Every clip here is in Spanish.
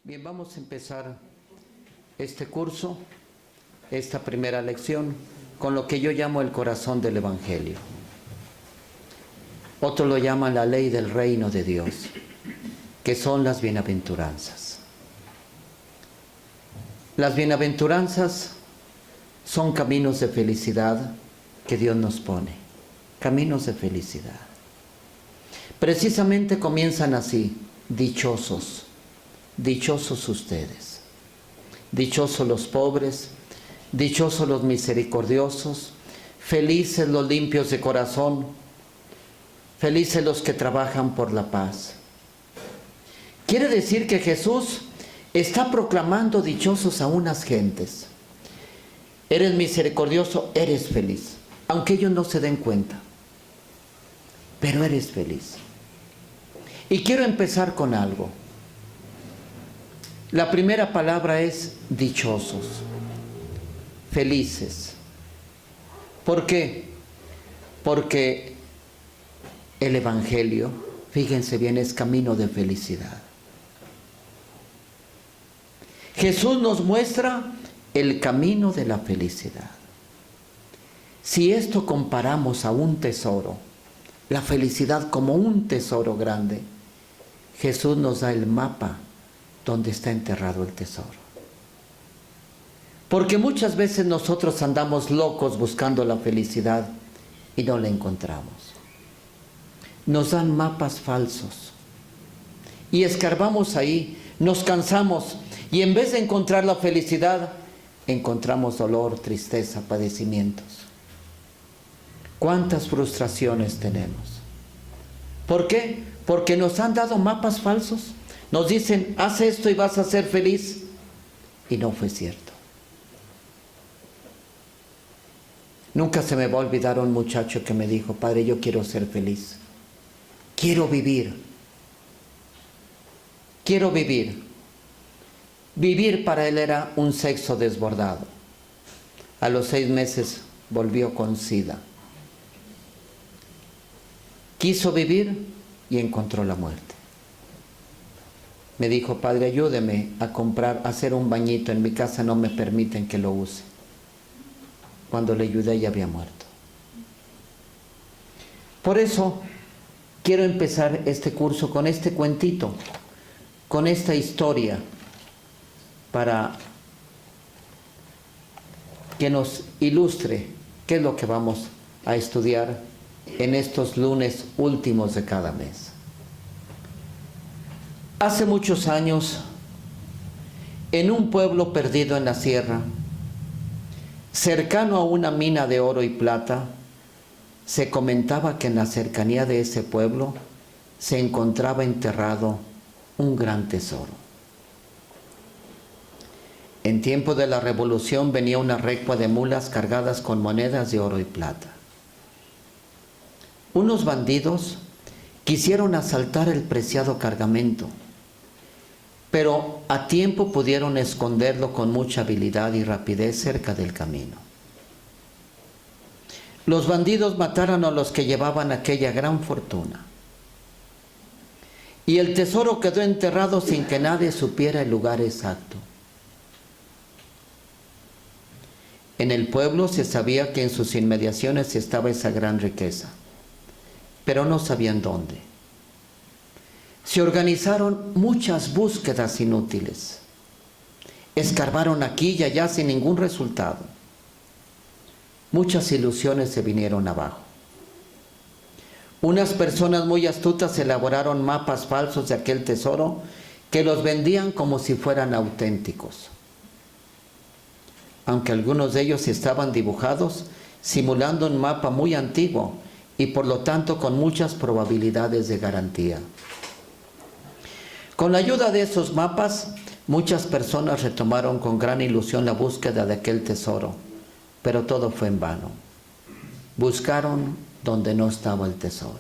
Bien, vamos a empezar este curso, esta primera lección, con lo que yo llamo el corazón del Evangelio. Otros lo llaman la ley del reino de Dios, que son las bienaventuranzas. Las bienaventuranzas son caminos de felicidad que Dios nos pone, caminos de felicidad. Precisamente comienzan así: dichosos, dichosos ustedes, dichosos los pobres, dichosos los misericordiosos, felices los limpios de corazón, felices los que trabajan por la paz. Quiere decir que Jesús está proclamando dichosos a unas gentes. Eres misericordioso, eres feliz, aunque ellos no se den cuenta, pero eres feliz. Y quiero empezar con algo. La primera palabra es dichosos, felices. ¿Por qué? Porque el Evangelio, fíjense bien, es camino de felicidad. Jesús nos muestra el camino de la felicidad. Si esto comparamos a un tesoro, la felicidad como un tesoro grande, Jesús nos da el mapa donde está enterrado el tesoro. Porque muchas veces nosotros andamos locos buscando la felicidad y no la encontramos. Nos dan mapas falsos y escarbamos ahí, nos cansamos y en vez de encontrar la felicidad, encontramos dolor, tristeza, padecimientos. ¿Cuántas frustraciones tenemos? ¿Por qué? Porque nos han dado mapas falsos. Nos dicen, haz esto y vas a ser feliz. Y no fue cierto. Nunca se me va a olvidar un muchacho que me dijo: padre, yo quiero ser feliz. Quiero vivir. Quiero vivir. Vivir para él era un sexo desbordado. A los 6 meses volvió con SIDA. Quiso vivir y encontró la muerte. Me dijo: padre, ayúdeme a hacer un bañito. En mi casa no me permiten que lo use. Cuando le ayudé ya había muerto. Por eso quiero empezar este curso con este cuentito, con esta historia, para que nos ilustre qué es lo que vamos a estudiar en estos lunes últimos de cada mes. Hace muchos años, en un pueblo perdido en la sierra, cercano a una mina de oro y plata, se comentaba que en la cercanía de ese pueblo se encontraba enterrado un gran tesoro. En tiempo de la revolución venía una recua de mulas cargadas con monedas de oro y plata. Unos bandidos quisieron asaltar el preciado cargamento, pero a tiempo pudieron esconderlo con mucha habilidad y rapidez cerca del camino. Los bandidos mataron a los que llevaban aquella gran fortuna, y el tesoro quedó enterrado sin que nadie supiera el lugar exacto. En el pueblo se sabía que en sus inmediaciones estaba esa gran riqueza, pero no sabían dónde. Se organizaron muchas búsquedas inútiles. Escarbaron aquí y allá sin ningún resultado. Muchas ilusiones se vinieron abajo. Unas personas muy astutas elaboraron mapas falsos de aquel tesoro que los vendían como si fueran auténticos. Aunque algunos de ellos estaban dibujados simulando un mapa muy antiguo y por lo tanto con muchas probabilidades de garantía. Con la ayuda de esos mapas, muchas personas retomaron con gran ilusión la búsqueda de aquel tesoro, pero todo fue en vano. Buscaron donde no estaba el tesoro.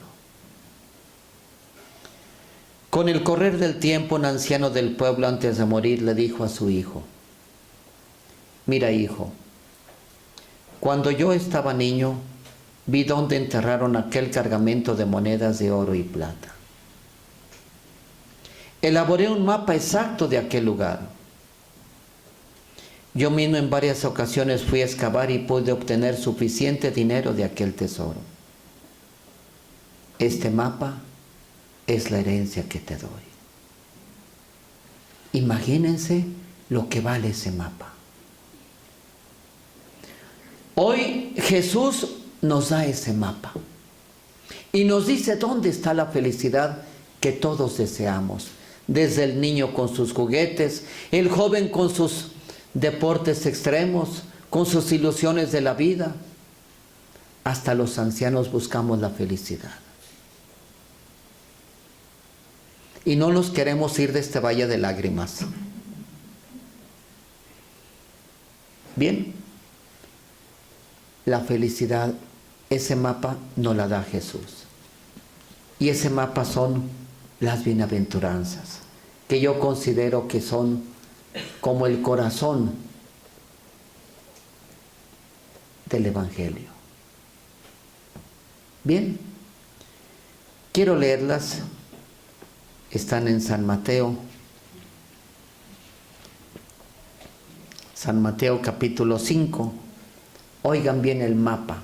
Con el correr del tiempo, un anciano del pueblo, antes de morir, le dijo a su hijo: mira, hijo, cuando yo estaba niño, vi dónde enterraron aquel cargamento de monedas de oro y plata. Elaboré un mapa exacto de aquel lugar. Yo mismo en varias ocasiones fui a excavar y pude obtener suficiente dinero de aquel tesoro. Este mapa es la herencia que te doy. Imagínense lo que vale ese mapa. Hoy Jesús nos da ese mapa y nos dice dónde está la felicidad que todos deseamos. Desde el niño con sus juguetes, el joven con sus deportes extremos, con sus ilusiones de la vida, hasta los ancianos buscamos la felicidad. Y no nos queremos ir de este valle de lágrimas. Bien, la felicidad, ese mapa nos la da Jesús. Y ese mapa son las bienaventuranzas, que yo considero que son como el corazón del Evangelio. Bien, quiero leerlas. Están en San Mateo. San Mateo capítulo 5. Oigan bien el mapa.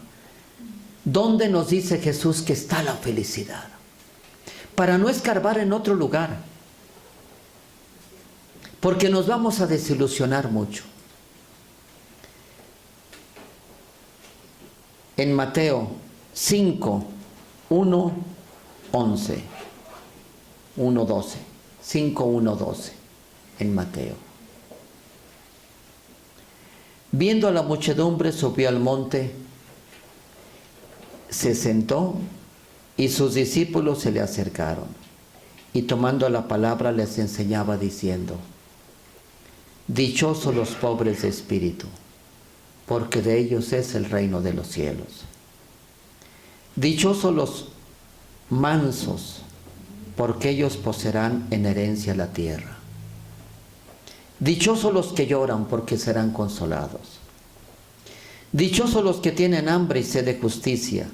¿Dónde nos dice Jesús que está la felicidad? Para no escarbar en otro lugar. Porque nos vamos a desilusionar mucho. En Mateo 5, 1, 11. 1:12. 5:1-12. En Mateo. Viendo a la muchedumbre, subió al monte, se sentó y sus discípulos se le acercaron. Y tomando la palabra les enseñaba diciendo: dichosos los pobres de espíritu, porque de ellos es el reino de los cielos. Dichosos los mansos, porque ellos poseerán en herencia la tierra. Dichosos los que lloran, porque serán consolados. Dichosos los que tienen hambre y sed de justicia,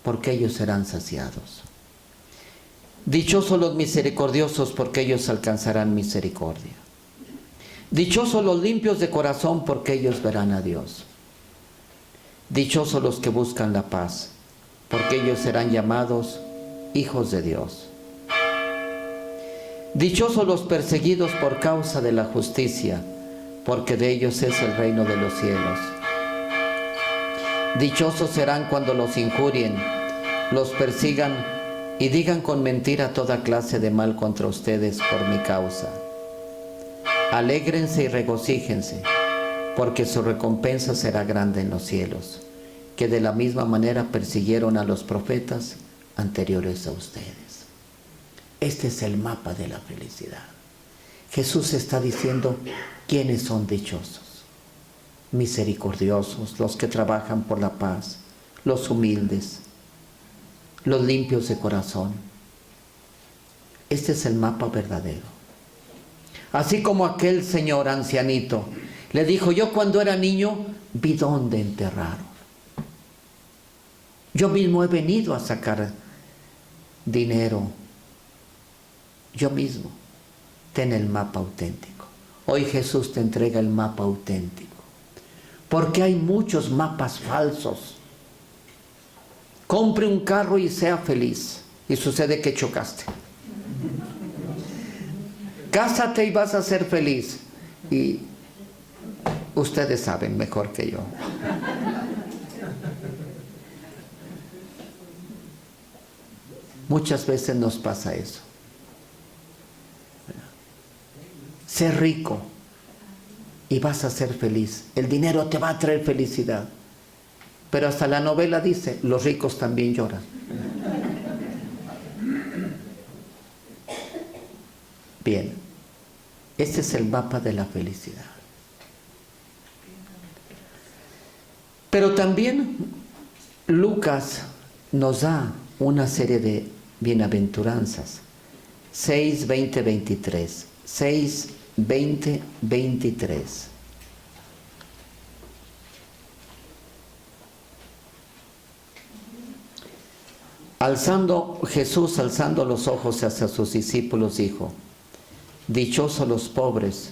porque ellos serán saciados. Dichosos los misericordiosos, porque ellos alcanzarán misericordia. Dichosos los limpios de corazón, porque ellos verán a Dios. Dichosos los que buscan la paz, porque ellos serán llamados hijos de Dios. Dichosos los perseguidos por causa de la justicia, porque de ellos es el reino de los cielos. Dichosos serán cuando los injurien, los persigan y digan con mentira toda clase de mal contra ustedes por mi causa. Alégrense y regocíjense, porque su recompensa será grande en los cielos, que de la misma manera persiguieron a los profetas anteriores a ustedes. Este es el mapa de la felicidad. Jesús está diciendo quiénes son dichosos. Misericordiosos, los que trabajan por la paz, los humildes, los limpios de corazón. Este es el mapa verdadero. Así como aquel señor ancianito le dijo: yo cuando era niño vi dónde enterraron. Yo mismo he venido a sacar dinero. Yo mismo. Ten el mapa auténtico. Hoy Jesús te entrega el mapa auténtico. Porque hay muchos mapas falsos. Compre un carro y sea feliz. Y sucede que chocaste. Cásate y vas a ser feliz. Y ustedes saben mejor que yo. Muchas veces nos pasa eso. Sé rico y vas a ser feliz. El dinero te va a traer felicidad. Pero hasta la novela dice: los ricos también lloran. Bien, este es el mapa de la felicidad. Pero también Lucas nos da una serie de bienaventuranzas. 6, 20, 23. 6, 20, 23. Jesús, alzando los ojos hacia sus discípulos, dijo: Dichosos los pobres,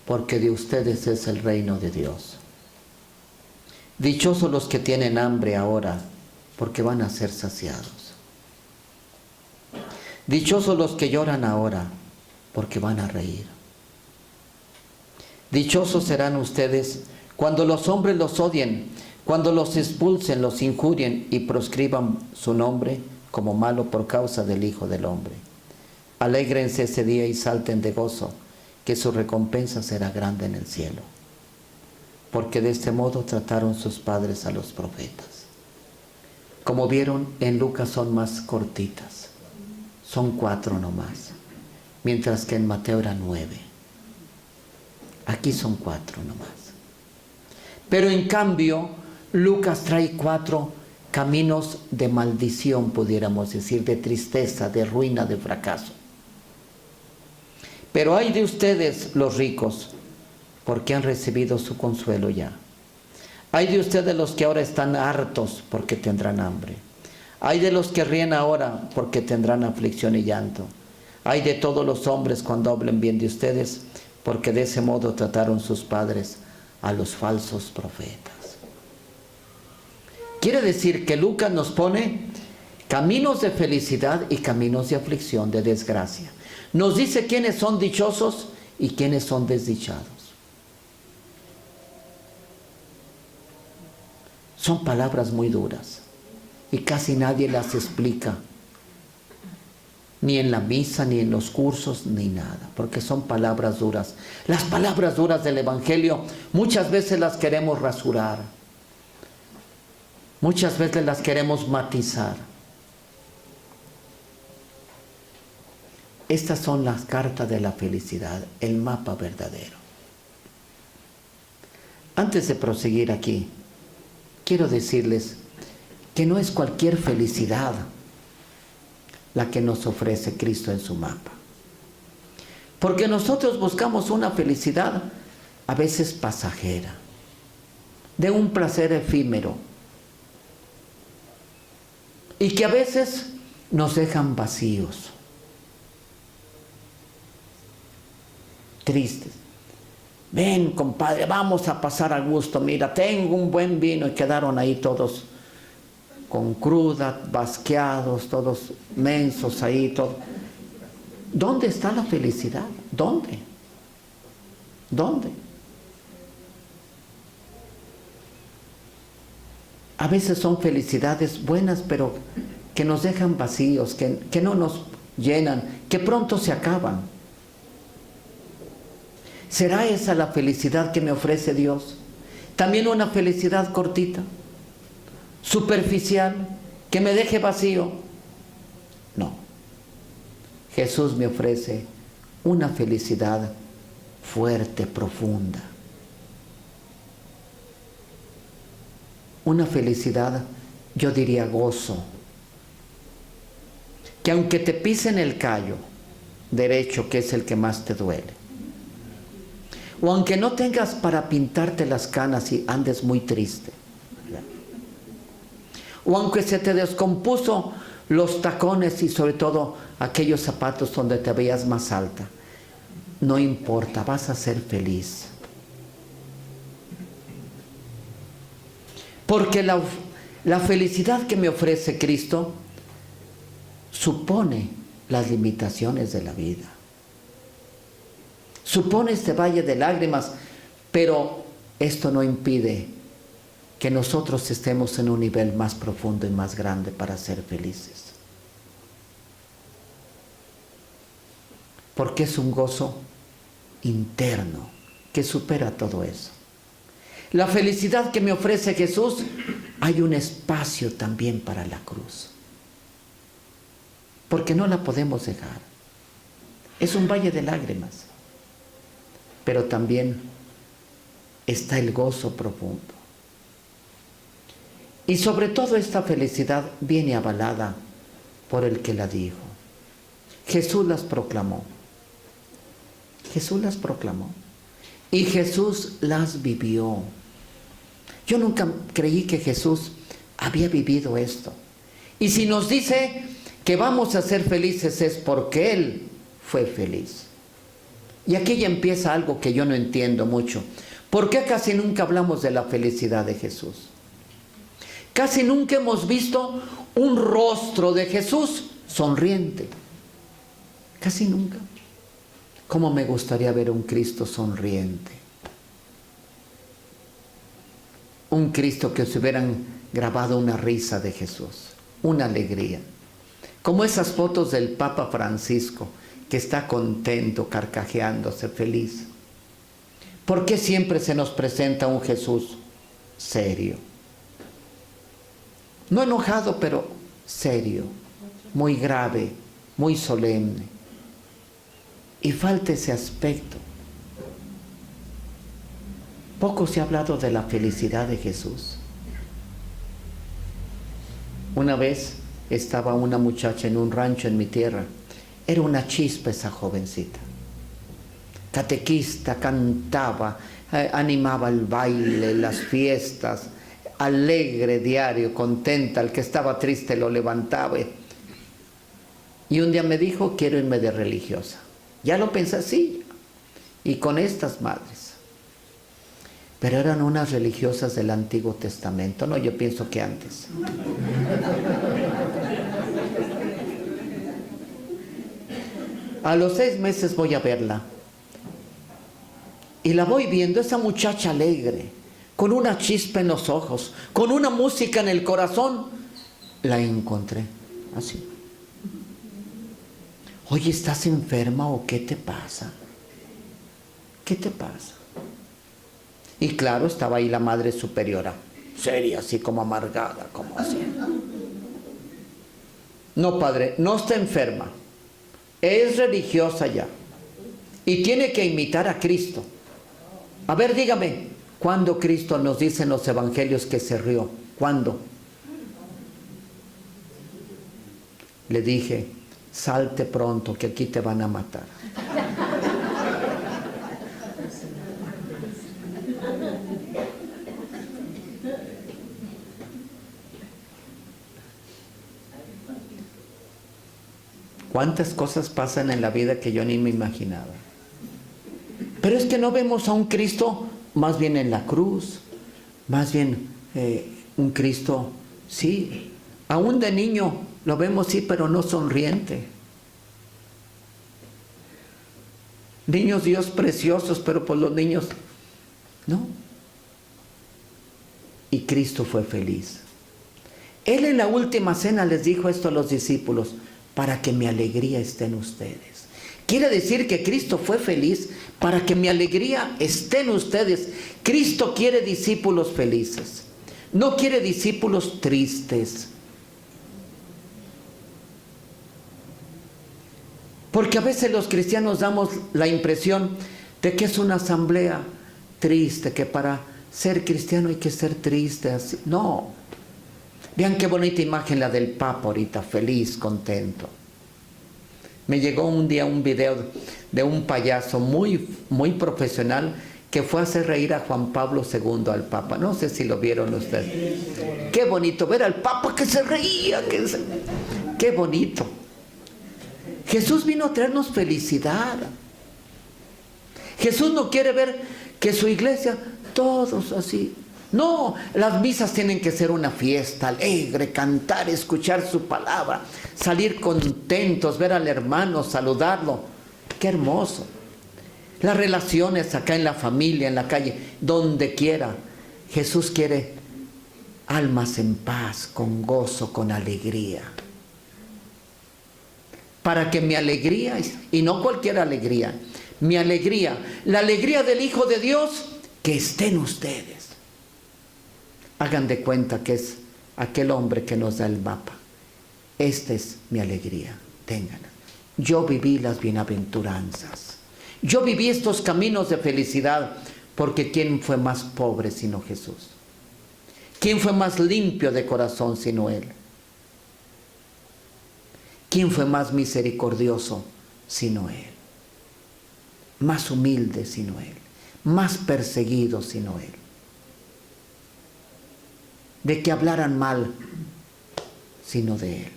porque de ustedes es el reino de Dios. Dichosos los que tienen hambre ahora, porque van a ser saciados. Dichosos los que lloran ahora, porque van a reír. Dichosos serán ustedes cuando los hombres los odien, cuando los expulsen, los injurien y proscriban su nombre como malo por causa del Hijo del Hombre. Alégrense ese día y salten de gozo, que su recompensa será grande en el cielo. Porque de este modo trataron sus padres a los profetas. Como vieron, en Lucas son más cortitas. Son 4 nomás. Mientras que en Mateo eran 9. Aquí son 4 nomás. Pero en cambio, Lucas trae 4 caminos de maldición, pudiéramos decir, de tristeza, de ruina, de fracaso. Pero ay de ustedes los ricos, porque han recibido su consuelo ya. Ay de ustedes los que ahora están hartos, porque tendrán hambre. Ay de los que ríen ahora, porque tendrán aflicción y llanto. Ay de todos los hombres cuando hablen bien de ustedes, porque de ese modo trataron sus padres a los falsos profetas. Quiere decir que Lucas nos pone caminos de felicidad y caminos de aflicción, de desgracia. Nos dice quiénes son dichosos y quiénes son desdichados. Son palabras muy duras y casi nadie las explica, ni en la misa, ni en los cursos, ni nada, porque son palabras duras. Las palabras duras del Evangelio muchas veces las queremos rasurar, muchas veces las queremos matizar. Estas son las cartas de la felicidad, el mapa verdadero. Antes de proseguir aquí, quiero decirles que no es cualquier felicidad la que nos ofrece Cristo en su mapa. Porque nosotros buscamos una felicidad a veces pasajera, de un placer efímero, y que a veces nos dejan vacíos, tristes. Ven, compadre, vamos a pasar a gusto. Mira, tengo un buen vino. Y quedaron ahí todos con cruda, basqueados, todos mensos ahí, todo. ¿Dónde está la felicidad? ¿Dónde? ¿Dónde? A veces son felicidades buenas, pero que nos dejan vacíos, que no nos llenan, que pronto se acaban. ¿Será esa la felicidad que me ofrece Dios? También una felicidad cortita, superficial, que me deje vacío. No. Jesús me ofrece una felicidad fuerte, profunda. Una felicidad, yo diría gozo. Que aunque te pisen el callo derecho, que es el que más te duele, o aunque no tengas para pintarte las canas y andes muy triste, o aunque se te descompuso los tacones y sobre todo aquellos zapatos donde te veías más alta, no importa, vas a ser feliz. Porque la felicidad que me ofrece Cristo supone las limitaciones de la vida. Supone este valle de lágrimas, pero esto no impide que nosotros estemos en un nivel más profundo y más grande para ser felices. Porque es un gozo interno que supera todo eso. La felicidad que me ofrece Jesús, hay un espacio también para la cruz. Porque no la podemos dejar. Es un valle de lágrimas. Pero también está el gozo profundo. Y sobre todo esta felicidad viene avalada por el que la dijo. Jesús las proclamó. Jesús las proclamó. Y Jesús las vivió. Yo nunca creí que Jesús había vivido esto. Y si nos dice que vamos a ser felices es porque Él fue feliz. Y aquí ya empieza algo que yo no entiendo mucho. ¿Por qué casi nunca hablamos de la felicidad de Jesús? Casi nunca hemos visto un rostro de Jesús sonriente. Casi nunca. ¿Cómo me gustaría ver un Cristo sonriente? Un Cristo que se hubieran grabado una risa de Jesús, una alegría. Como esas fotos del Papa Francisco, que está contento, carcajeándose, feliz. ¿Por qué siempre se nos presenta un Jesús serio? No enojado, pero serio, muy grave, muy solemne. Y falta ese aspecto. Poco se ha hablado de la felicidad de Jesús. Una vez estaba una muchacha en un rancho en mi tierra. Era una chispa esa jovencita. Catequista, cantaba, animaba el baile, las fiestas, alegre diario, contenta. El que estaba triste lo levantaba. Y un día me dijo, quiero irme de religiosa. Ya lo pensé así. Y con estas madres. Pero eran unas religiosas del Antiguo Testamento. No, yo pienso que antes. A los 6 meses voy a verla. Y la voy viendo, esa muchacha alegre, con una chispa en los ojos, con una música en el corazón. La encontré así. Oye, ¿estás enferma o qué te pasa? ¿Qué te pasa? Y claro, estaba ahí la Madre Superiora, seria, así como amargada, como así. No, padre, no está enferma. Es religiosa ya. Y tiene que imitar a Cristo. A ver, dígame, ¿cuándo Cristo nos dice en los evangelios que se rió? ¿Cuándo? Le dije, salte pronto, que aquí te van a matar. ¿Cuántas cosas pasan en la vida que yo ni me imaginaba? Pero es que no vemos a un Cristo más bien en la cruz, más bien un Cristo, sí, aún de niño lo vemos, sí, pero no sonriente. Niños Dios preciosos, pero por los niños, no. Y Cristo fue feliz. Él en la última cena les dijo esto a los discípulos, para que mi alegría esté en ustedes. Quiere decir que Cristo fue feliz para que mi alegría esté en ustedes. Cristo quiere discípulos felices. No quiere discípulos tristes. Porque a veces los cristianos damos la impresión de que es una asamblea triste, que para ser cristiano hay que ser triste así. No. Vean qué bonita imagen la del Papa ahorita, feliz, contento. Me llegó un día un video de un payaso muy, muy profesional que fue a hacer reír a Juan Pablo II, al Papa. No sé si lo vieron ustedes. Qué bonito ver al Papa que se reía. Qué bonito. Jesús vino a traernos felicidad. Jesús no quiere ver que su iglesia, todos así. No, las misas tienen que ser una fiesta alegre, cantar, escuchar su palabra, salir contentos, ver al hermano, saludarlo. Qué hermoso. Las relaciones acá en la familia, en la calle, donde quiera. Jesús quiere almas en paz, con gozo, con alegría. Para que mi alegría, y no cualquier alegría, mi alegría, la alegría del Hijo de Dios, que esté en ustedes. Hagan de cuenta que es aquel hombre que nos da el mapa. Esta es mi alegría, ténganla. Yo viví las bienaventuranzas. Yo viví estos caminos de felicidad, porque ¿quién fue más pobre sino Jesús? ¿Quién fue más limpio de corazón sino Él? ¿Quién fue más misericordioso sino Él? Más humilde sino Él. Más perseguido sino Él. De que hablaran mal, sino de Él.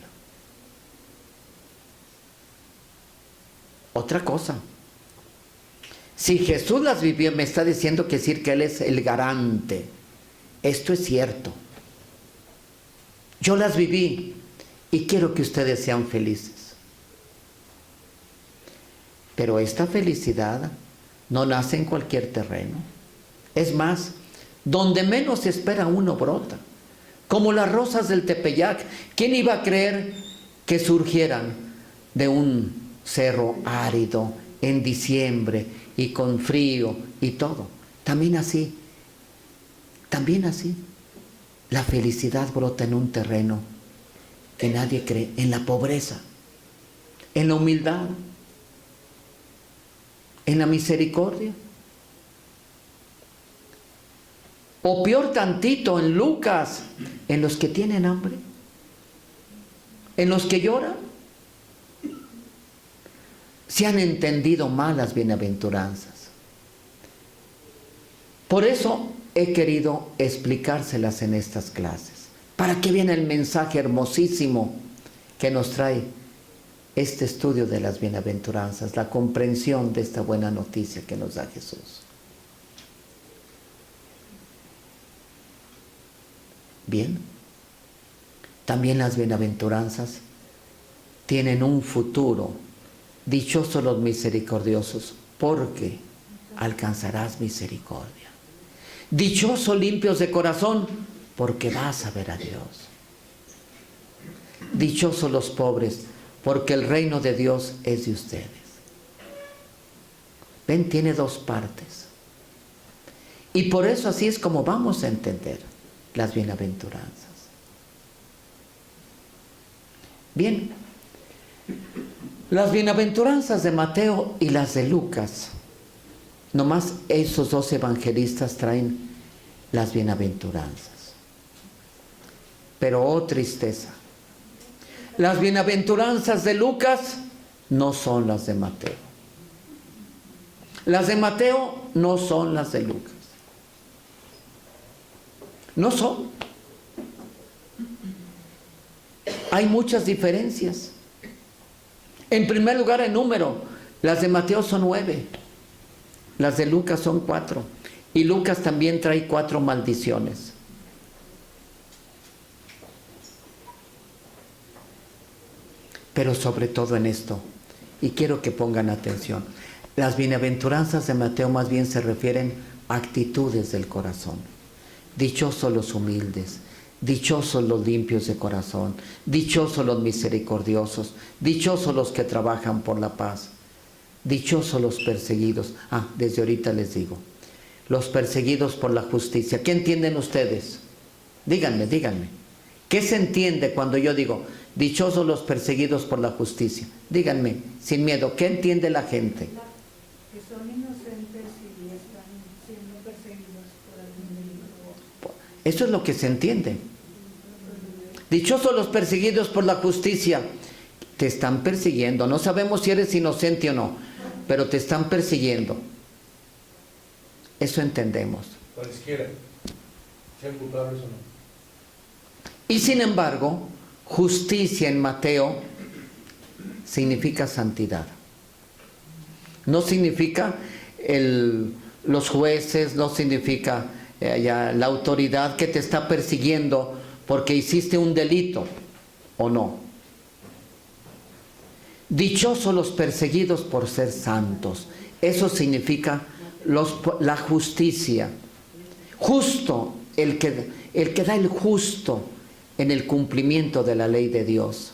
Otra cosa, Si Jesús las vivió, me está diciendo que decir que Él es el garante. Esto es cierto. Yo las viví y quiero que ustedes sean felices. Pero esta felicidad no nace en cualquier terreno. Es más, donde menos se espera uno brota. Como las rosas del Tepeyac. ¿Quién iba a creer que surgieran de un cerro árido en diciembre y con frío y todo? También así, la felicidad brota en un terreno que nadie cree, en la pobreza, en la humildad, en la misericordia. O peor tantito, en Lucas, en los que tienen hambre, en los que lloran. Se han entendido mal las bienaventuranzas. Por eso he querido explicárselas en estas clases. ¿Para qué viene el mensaje hermosísimo que nos trae este estudio de las bienaventuranzas, la comprensión de esta buena noticia que nos da Jesús? Bien, también las bienaventuranzas tienen un futuro. Dichosos los misericordiosos, porque alcanzarás misericordia. Dichosos limpios de corazón, porque vas a ver a Dios. Dichosos los pobres, porque el reino de Dios es de ustedes. Ven, tiene dos partes. Y por eso así es como vamos a entender las bienaventuranzas. Bien, las bienaventuranzas de Mateo y las de Lucas, nomás esos dos evangelistas traen las bienaventuranzas. Pero oh tristeza, las bienaventuranzas de Lucas no son las de Mateo. Las de Mateo no son las de Lucas. No son. Hay muchas diferencias. En primer lugar, en número, las de Mateo son 9, las de Lucas son 4, y Lucas también trae 4 maldiciones. Pero sobre todo en esto, y quiero que pongan atención, las bienaventuranzas de Mateo más bien se refieren a actitudes del corazón. Dichosos los humildes, dichosos los limpios de corazón, dichosos los misericordiosos, dichosos los que trabajan por la paz, dichosos los perseguidos. Desde ahorita les digo, los perseguidos por la justicia. ¿Qué entienden ustedes? Díganme. ¿Qué se entiende cuando yo digo, dichosos los perseguidos por la justicia? Díganme, sin miedo, ¿qué entiende la gente? Que son inocentes y están siendo perseguidos por algún delito. Eso es lo que se entiende. Dichosos los perseguidos por la justicia. Te están persiguiendo. No sabemos si eres inocente o no, pero te están persiguiendo. Eso entendemos. Cualesquiera, sean culpables o no. Y sin embargo, justicia en Mateo significa santidad. No significa los jueces, no significa la autoridad que te está persiguiendo porque hiciste un delito o no. Dichosos los perseguidos por ser santos. Eso significa la justicia. Justo, el que da el justo en el cumplimiento de la ley de Dios.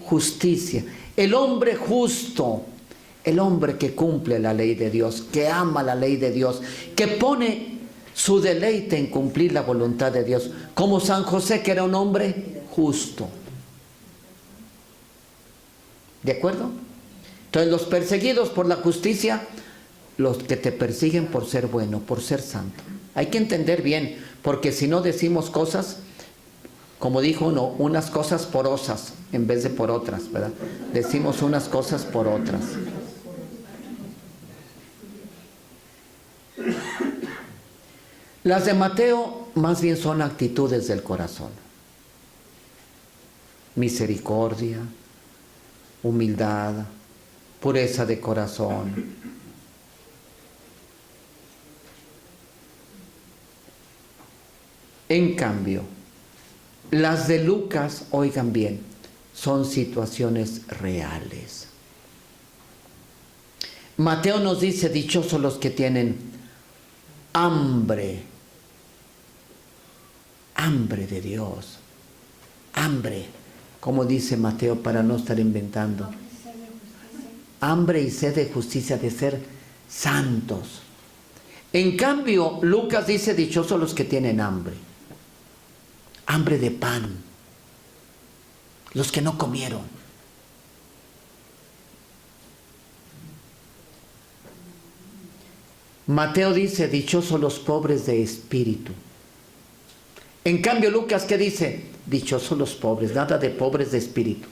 Justicia. El hombre justo, el hombre que cumple la ley de Dios, que ama la ley de Dios, que pone su deleite en cumplir la voluntad de Dios, como San José, que era un hombre justo. ¿De acuerdo? Entonces, los perseguidos por la justicia, los que te persiguen por ser bueno, por ser santo. Hay que entender bien, porque si no decimos cosas, como dijo uno, unas cosas porosas en vez de por otras, ¿verdad? Decimos unas cosas por otras. Las de Mateo más bien son actitudes del corazón. Misericordia, humildad, pureza de corazón, En cambio, las de Lucas, oigan bien, son situaciones reales. Mateo nos dice, dichosos los que tienen hambre, hambre de Dios, hambre, como dice Mateo para no estar inventando, hambre y sed de justicia, de ser santos. En cambio, Lucas dice, dichosos los que tienen hambre, hambre de pan, los que no comieron. Mateo dice, dichosos los pobres de espíritu. En cambio, Lucas, ¿qué dice? Dichosos los pobres, nada de pobres de espíritu.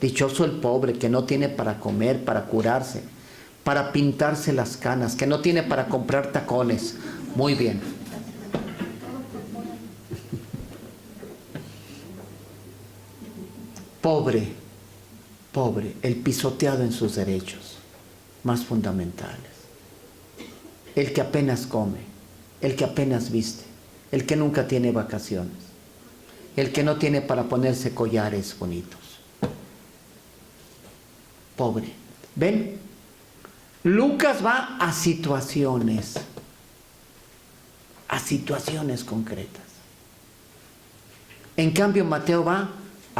Dichoso el pobre que no tiene para comer, para curarse, para pintarse las canas, que no tiene para comprar tacones. Muy bien. Pobre, pobre, el pisoteado en sus derechos más fundamentales. El que apenas come, el que apenas viste, el que nunca tiene vacaciones, el que no tiene para ponerse collares bonitos. Pobre. ¿Ven? Lucas va a situaciones concretas. En cambio, Mateo va a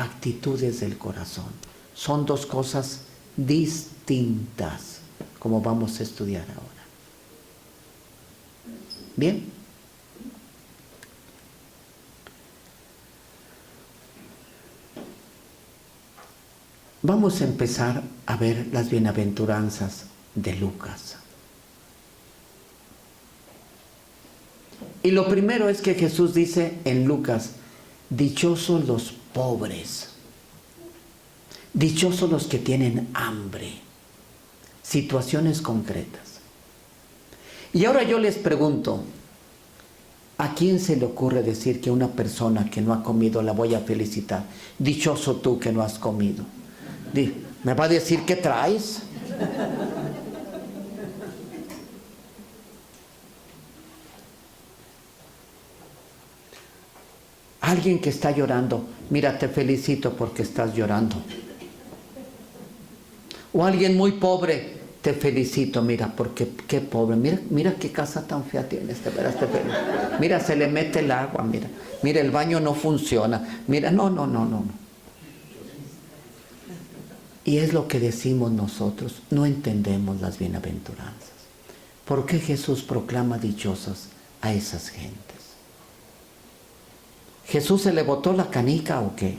actitudes del corazón. Son dos cosas distintas, como vamos a estudiar ahora. ¿Bien? Vamos a empezar a ver las bienaventuranzas de Lucas. Y lo primero es que Jesús dice en Lucas, dichosos los pobres, dichosos los que tienen hambre, situaciones concretas. Y ahora yo les pregunto, ¿a quién se le ocurre decir que una persona que no ha comido la voy a felicitar? Dichoso tú que no has comido. ¿Me va a decir qué traes? Alguien que está llorando, mira, te felicito porque estás llorando. O alguien muy pobre, te felicito, mira, porque qué pobre, mira qué casa tan fea tienes, de veras te felicito. Mira, se le mete el agua, mira, el baño no funciona, mira, no. Y es lo que decimos nosotros, no entendemos las bienaventuranzas. ¿Por qué Jesús proclama dichosas a esas gentes? ¿Jesús se le botó la canica o qué?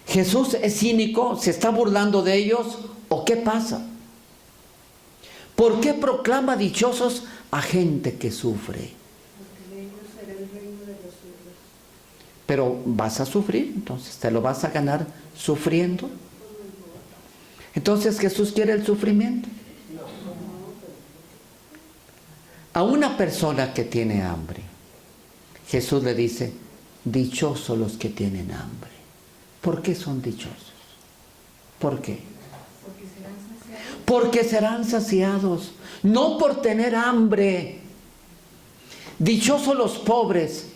¿Jesús es cínico? ¿Se está burlando de ellos? ¿O qué pasa? ¿Por qué proclama dichosos a gente que sufre? Porque de ellos será el reino de los cielos. Pero vas a sufrir, entonces te lo vas a ganar sufriendo. Entonces Jesús quiere el sufrimiento. A una persona que tiene hambre, Jesús le dice, dichosos los que tienen hambre. ¿Por qué son dichosos? ¿Por qué? Porque serán saciados, no por tener hambre. Dichosos los pobres.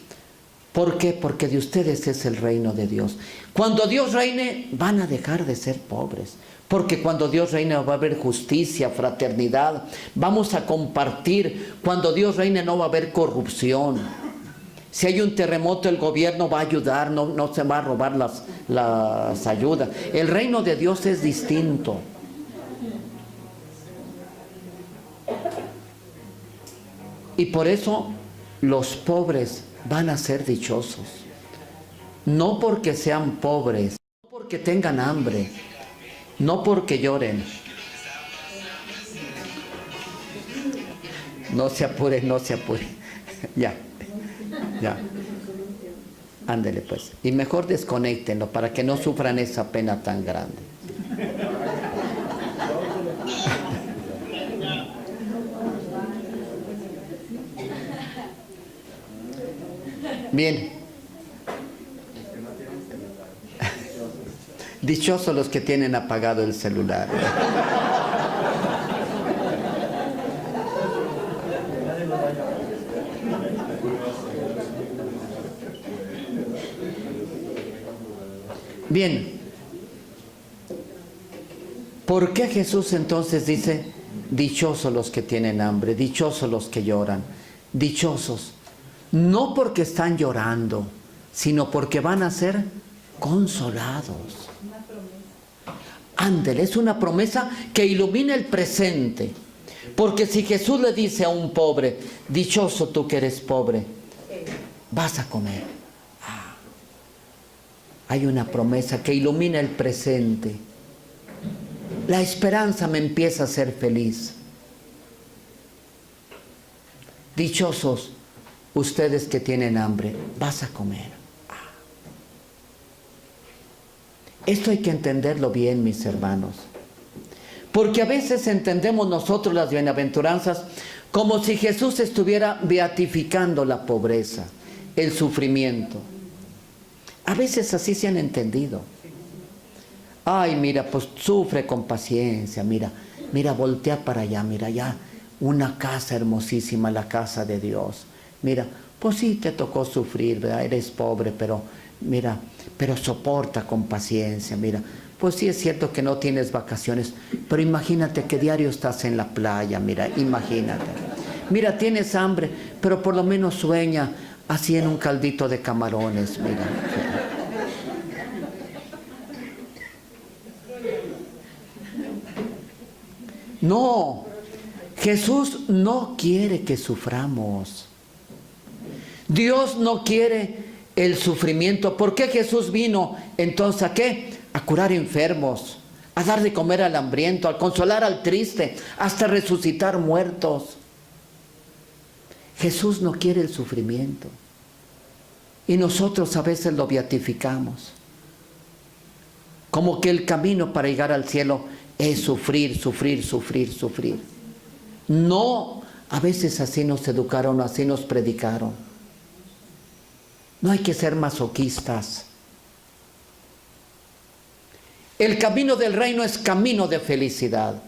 ¿Por qué? Porque de ustedes es el reino de Dios. Cuando Dios reine, van a dejar de ser pobres. Porque cuando Dios reine va a haber justicia, fraternidad. Vamos a compartir. Cuando Dios reine no va a haber corrupción. Si hay un terremoto, el gobierno va a ayudar, no se va a robar las ayudas. El reino de Dios es distinto. Y por eso los pobres van a ser dichosos. No porque sean pobres, no porque tengan hambre, no porque lloren. No se apure. Ya. Ándele pues. Y mejor desconéctenlo para que no sufran esa pena tan grande. Bien. Dichosos los que tienen apagado el celular. Bien, ¿por qué Jesús entonces dice, dichosos los que tienen hambre, dichosos los que lloran, dichosos? No porque están llorando, sino porque van a ser consolados. Ándele, es una promesa que ilumina el presente. Porque si Jesús le dice a un pobre, dichoso tú que eres pobre, vas a comer. Hay una promesa que ilumina el presente. La esperanza me empieza a hacer feliz. Dichosos ustedes que tienen hambre, vas a comer. Esto hay que entenderlo bien, mis hermanos. Porque a veces entendemos nosotros las bienaventuranzas como si Jesús estuviera beatificando la pobreza, el sufrimiento. A veces así se han entendido. Ay, mira, pues sufre con paciencia, mira, voltea para allá, mira, ya una casa hermosísima, la casa de Dios. Mira, pues sí te tocó sufrir, ¿verdad? Eres pobre, pero mira, pero soporta con paciencia, mira. Pues sí es cierto que no tienes vacaciones, pero imagínate que diario estás en la playa, mira, imagínate. Mira, tienes hambre, pero por lo menos sueña así en un caldito de camarones, mira. No, Jesús no quiere que suframos. Dios no quiere el sufrimiento. ¿Por qué Jesús vino entonces a qué? A curar enfermos, a dar de comer al hambriento, a consolar al triste, hasta resucitar muertos. Jesús no quiere el sufrimiento. Y nosotros a veces lo beatificamos. Como que el camino para llegar al cielo es sufrir, sufrir, sufrir, sufrir. No, a veces así nos educaron, así nos predicaron. No hay que ser masoquistas. El camino del reino es camino de felicidad.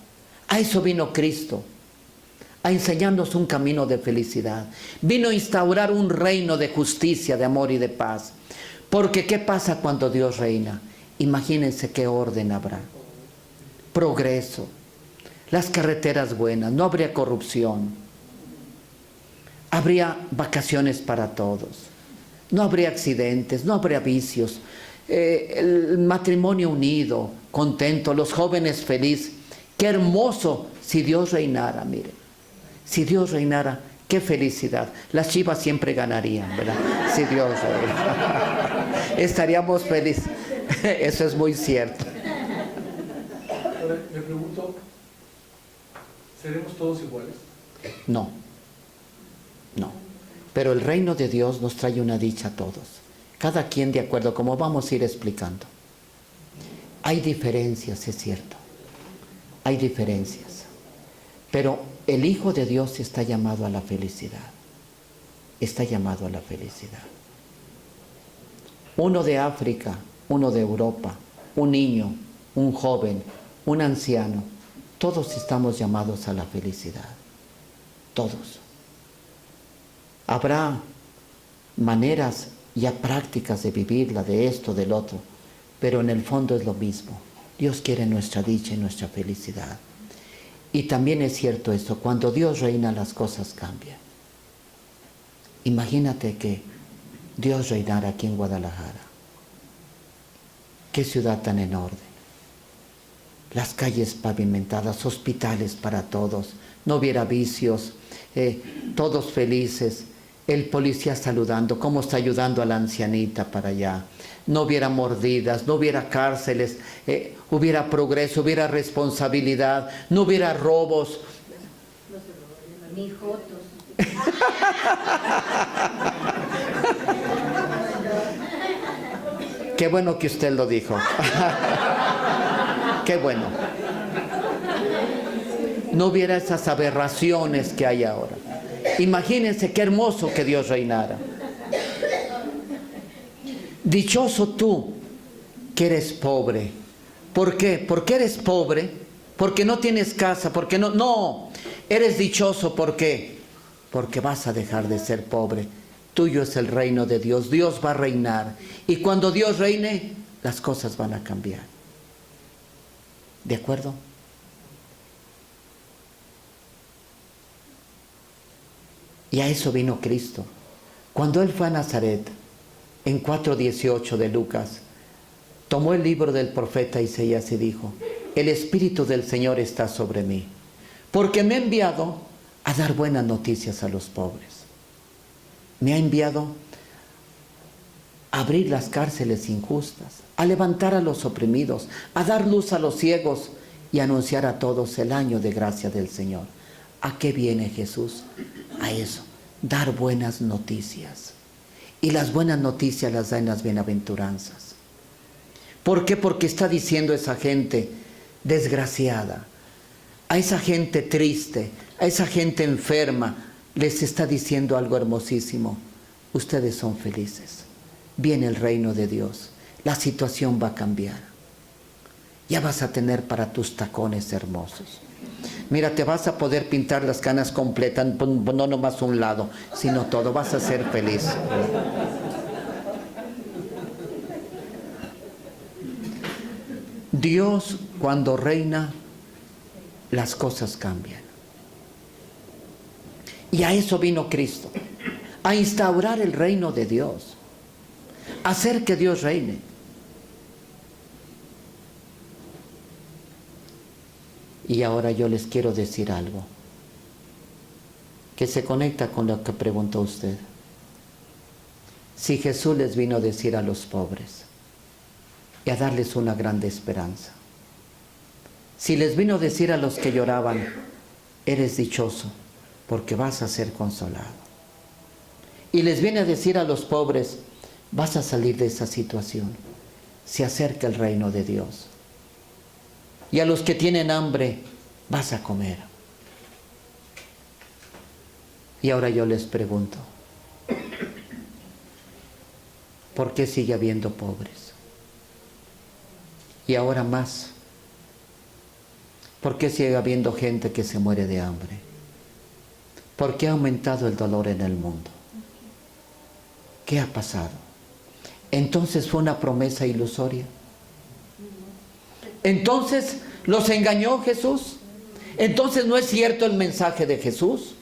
A eso vino Cristo, a enseñarnos un camino de felicidad. Vino a instaurar un reino de justicia, de amor y de paz. Porque ¿qué pasa cuando Dios reina? Imagínense qué orden habrá. Progreso, las carreteras buenas, no habría corrupción. Habría vacaciones para todos. No habría accidentes, no habría vicios. El matrimonio unido, contento, los jóvenes felices. Qué hermoso si Dios reinara, mire. Si Dios reinara, qué felicidad. Las Chivas siempre ganarían, ¿verdad? Si Dios reinara. Estaríamos felices. Eso es muy cierto. Ahora, me pregunto, ¿seremos todos iguales? No. No. Pero el reino de Dios nos trae una dicha a todos. Cada quien de acuerdo, como vamos a ir explicando. Hay diferencias, es cierto. Hay diferencias. Pero el Hijo de Dios está llamado a la felicidad. Está llamado a la felicidad. Uno de África, uno de Europa, un niño, un joven, un anciano. Todos estamos llamados a la felicidad. Todos. Habrá maneras ya prácticas de vivirla, de esto, del otro, pero en el fondo es lo mismo. Dios quiere nuestra dicha y nuestra felicidad. Y también es cierto esto, cuando Dios reina las cosas cambian. Imagínate que Dios reinara aquí en Guadalajara. Qué ciudad tan en orden. Las calles pavimentadas, hospitales para todos, no hubiera vicios, todos felices. El policía saludando, cómo está ayudando a la ancianita para allá. No hubiera mordidas, no hubiera cárceles, hubiera progreso, hubiera responsabilidad, no hubiera robos. Ni jotos. Qué bueno que usted lo dijo. Qué bueno. No hubiera esas aberraciones que hay ahora. Imagínense qué hermoso que Dios reinara. Dichoso tú que eres pobre. ¿Por qué? ¿Por qué eres pobre? Porque no tienes casa, porque no... No, eres dichoso, ¿por qué? Porque vas a dejar de ser pobre. Tuyo es el reino de Dios. Dios va a reinar. Y cuando Dios reine, las cosas van a cambiar. ¿De acuerdo? Y a eso vino Cristo. Cuando Él fue a Nazaret, en 4:18 de Lucas, tomó el libro del profeta Isaías y dijo: el Espíritu del Señor está sobre mí, porque me ha enviado a dar buenas noticias a los pobres. Me ha enviado a abrir las cárceles injustas, a levantar a los oprimidos, a dar luz a los ciegos y a anunciar a todos el año de gracia del Señor. ¿A qué viene Jesús? A eso, dar buenas noticias. Y las buenas noticias las da en las bienaventuranzas. ¿Por qué? Porque está diciendo a esa gente desgraciada, a esa gente triste, a esa gente enferma, les está diciendo algo hermosísimo: ustedes son felices, viene el reino de Dios, la situación va a cambiar, ya vas a tener para tus tacones hermosos. Mira, te vas a poder pintar las canas completas, no nomás un lado, sino todo, vas a ser feliz. Dios, cuando reina, las cosas cambian. Y a eso vino Cristo, a instaurar el reino de Dios, a hacer que Dios reine. Y ahora yo les quiero decir algo que se conecta con lo que preguntó usted. Si Jesús les vino a decir a los pobres y a darles una grande esperanza, si les vino a decir a los que lloraban: eres dichoso porque vas a ser consolado, y les viene a decir a los pobres: vas a salir de esa situación, se acerca el reino de Dios, y a los que tienen hambre vas a comer. Y ahora yo les pregunto, ¿por qué sigue habiendo pobres? Y ahora más, ¿por qué sigue habiendo gente que se muere de hambre? ¿Por qué ha aumentado el dolor en el mundo? ¿Qué ha pasado? Entonces fue una promesa ilusoria. Entonces los engañó Jesús. Entonces no es cierto el mensaje de Jesús.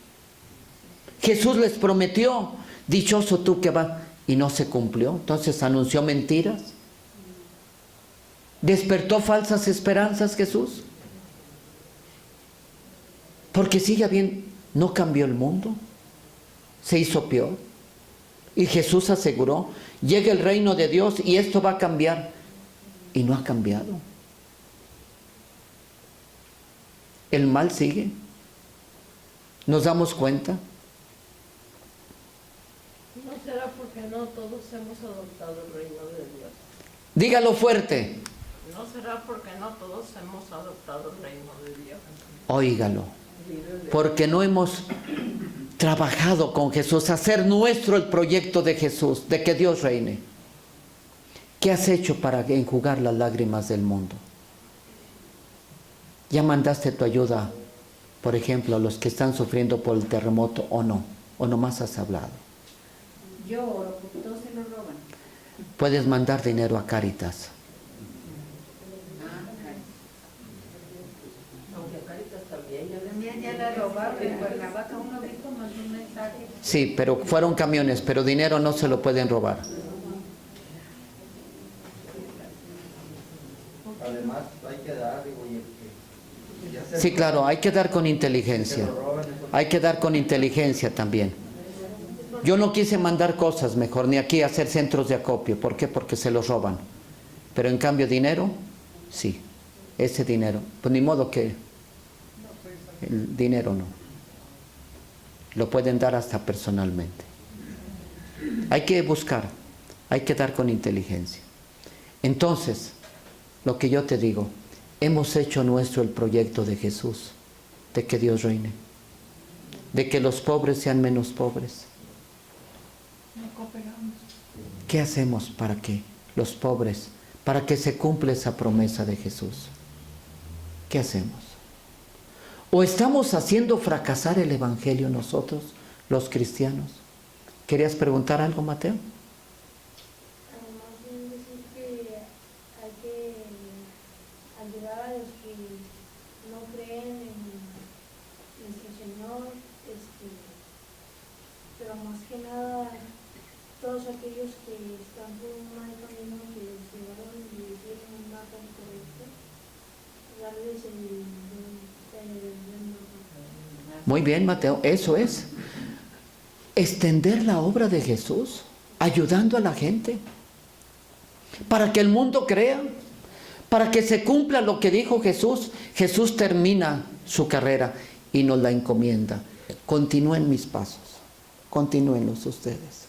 Jesús les prometió: dichoso tú que vas, y no se cumplió. Entonces anunció mentiras. Despertó falsas esperanzas Jesús. Porque sigue habiendo, no cambió el mundo, se hizo peor. Y Jesús aseguró: llega el reino de Dios y esto va a cambiar. Y no ha cambiado. El mal sigue. ¿Nos damos cuenta? ¿No será porque no todos hemos adoptado el reino de Dios? Dígalo fuerte. ¿No será porque no todos hemos adoptado el reino de Dios? Óigalo. Porque no hemos trabajado con Jesús, hacer nuestro el proyecto de Jesús, de que Dios reine. ¿Qué has hecho para enjugar las lágrimas del mundo? ¿Ya mandaste tu ayuda, por ejemplo, a los que están sufriendo por el terremoto o no? ¿O nomás has hablado? Yo oro porque todos se lo roban. Puedes mandar dinero a Cáritas. Aunque Caritas también, yo También ya la robaron en Cuernavaca, uno dijo, mandó un mensaje. Sí, pero fueron camiones, pero dinero no se lo pueden robar. Además, hay que dar, digo, Sí, claro, hay que dar con inteligencia. Hay que dar con inteligencia también. Yo no quise mandar cosas mejor, ni aquí hacer centros de acopio. ¿Por qué? Porque se los roban. Pero en cambio dinero, sí. Ese dinero, pues ni modo que el dinero no. Lo pueden dar hasta personalmente. Hay que buscar, hay que dar con inteligencia. Entonces, lo que yo te digo, hemos hecho nuestro el proyecto de Jesús, de que Dios reine, de que los pobres sean menos pobres. No cooperamos. ¿Qué hacemos para que los pobres, para que se cumpla esa promesa de Jesús? ¿Qué hacemos? ¿O estamos haciendo fracasar el Evangelio nosotros, los cristianos? ¿Querías preguntar algo, Mateo? Más bien decir que que no creen en nuestro Señor, pero más que nada todos aquellos que están por un mal camino que los llevaron y tienen un mapa incorrecto, darles el mapa. Muy bien, Mateo, eso es. Extender la obra de Jesús, ayudando a la gente, para que el mundo crea, para que se cumpla lo que dijo Jesús. Jesús termina su carrera y nos la encomienda. Continúen mis pasos, continúenlos ustedes.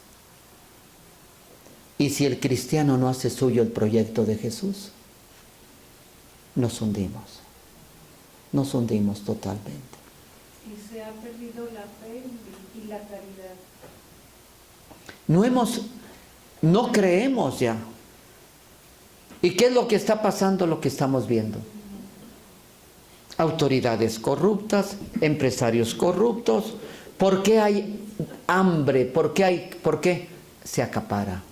Y si el cristiano no hace suyo el proyecto de Jesús, nos hundimos totalmente. Y se ha perdido la fe y la caridad. No creemos ya. ¿Y qué es lo que está pasando? Lo que estamos viendo. Autoridades corruptas, empresarios corruptos. ¿Por qué hay hambre? ¿Por qué se acapara?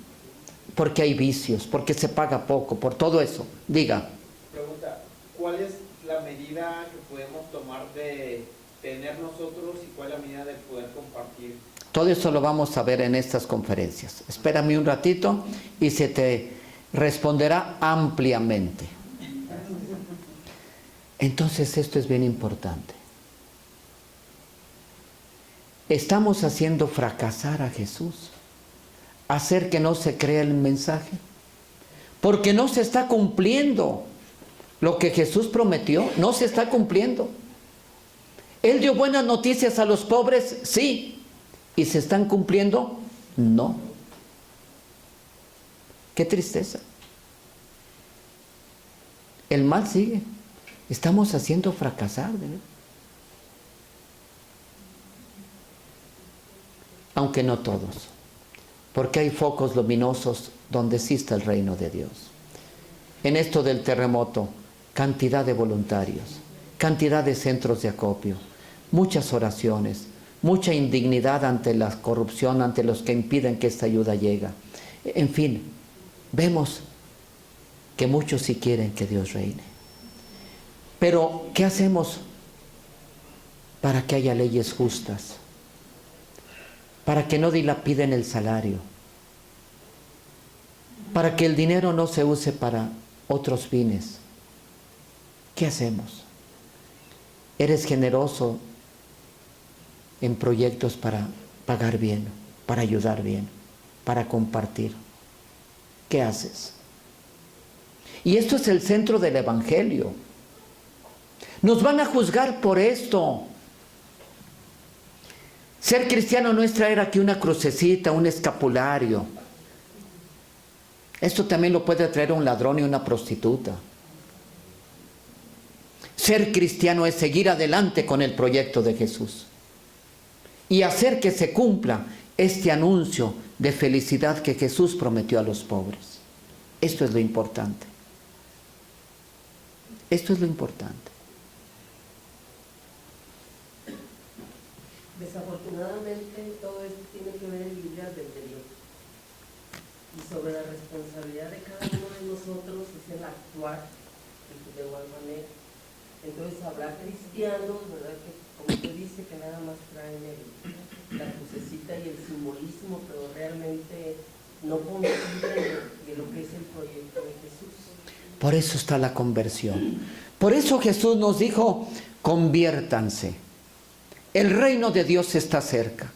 Porque hay vicios, porque se paga poco, por todo eso. Diga. Pregunta, ¿cuál es la medida que podemos tomar de tener nosotros y cuál es la medida de poder compartir? Todo eso lo vamos a ver en estas conferencias. Espérame un ratito y se te responderá ampliamente. Entonces esto es bien importante. Estamos haciendo fracasar a Jesús, hacer que no se crea el mensaje, porque no se está cumpliendo lo que Jesús prometió, no se está cumpliendo. Él dio buenas noticias a los pobres, sí, ¿y se están cumpliendo? No. Qué tristeza. El mal sigue. Estamos haciendo fracasar, ¿verdad? Aunque no todos, porque hay focos luminosos donde existe el reino de Dios. En esto del terremoto, cantidad de voluntarios, cantidad de centros de acopio, muchas oraciones, mucha indignidad ante la corrupción, ante los que impiden que esta ayuda llegue. En fin, vemos que muchos sí quieren que Dios reine. Pero, ¿qué hacemos para que haya leyes justas? Para que no dilapiden el salario, para que el dinero no se use para otros fines. ¿Qué hacemos? ¿Eres generoso en proyectos para pagar bien, para ayudar bien, para compartir? ¿Qué haces? Y esto es el centro del Evangelio. Nos van a juzgar por esto. Ser cristiano no es traer aquí una crucecita, un escapulario. Esto también lo puede traer un ladrón y una prostituta. Ser cristiano es seguir adelante con el proyecto de Jesús y hacer que se cumpla este anuncio de felicidad que Jesús prometió a los pobres. Esto es lo importante. Esto es lo importante. Desafortunadamente todo esto tiene que ver en libre albedrío y sobre la responsabilidad de cada uno de nosotros es el actuar de igual manera. Entonces habrá cristianos, ¿verdad?, que como se dice, que nada más traen la crucecita y el simbolismo, pero realmente no conciben de lo que es el proyecto de Jesús. Por eso está la conversión. Por eso Jesús nos dijo, conviértanse. El reino de Dios está cerca.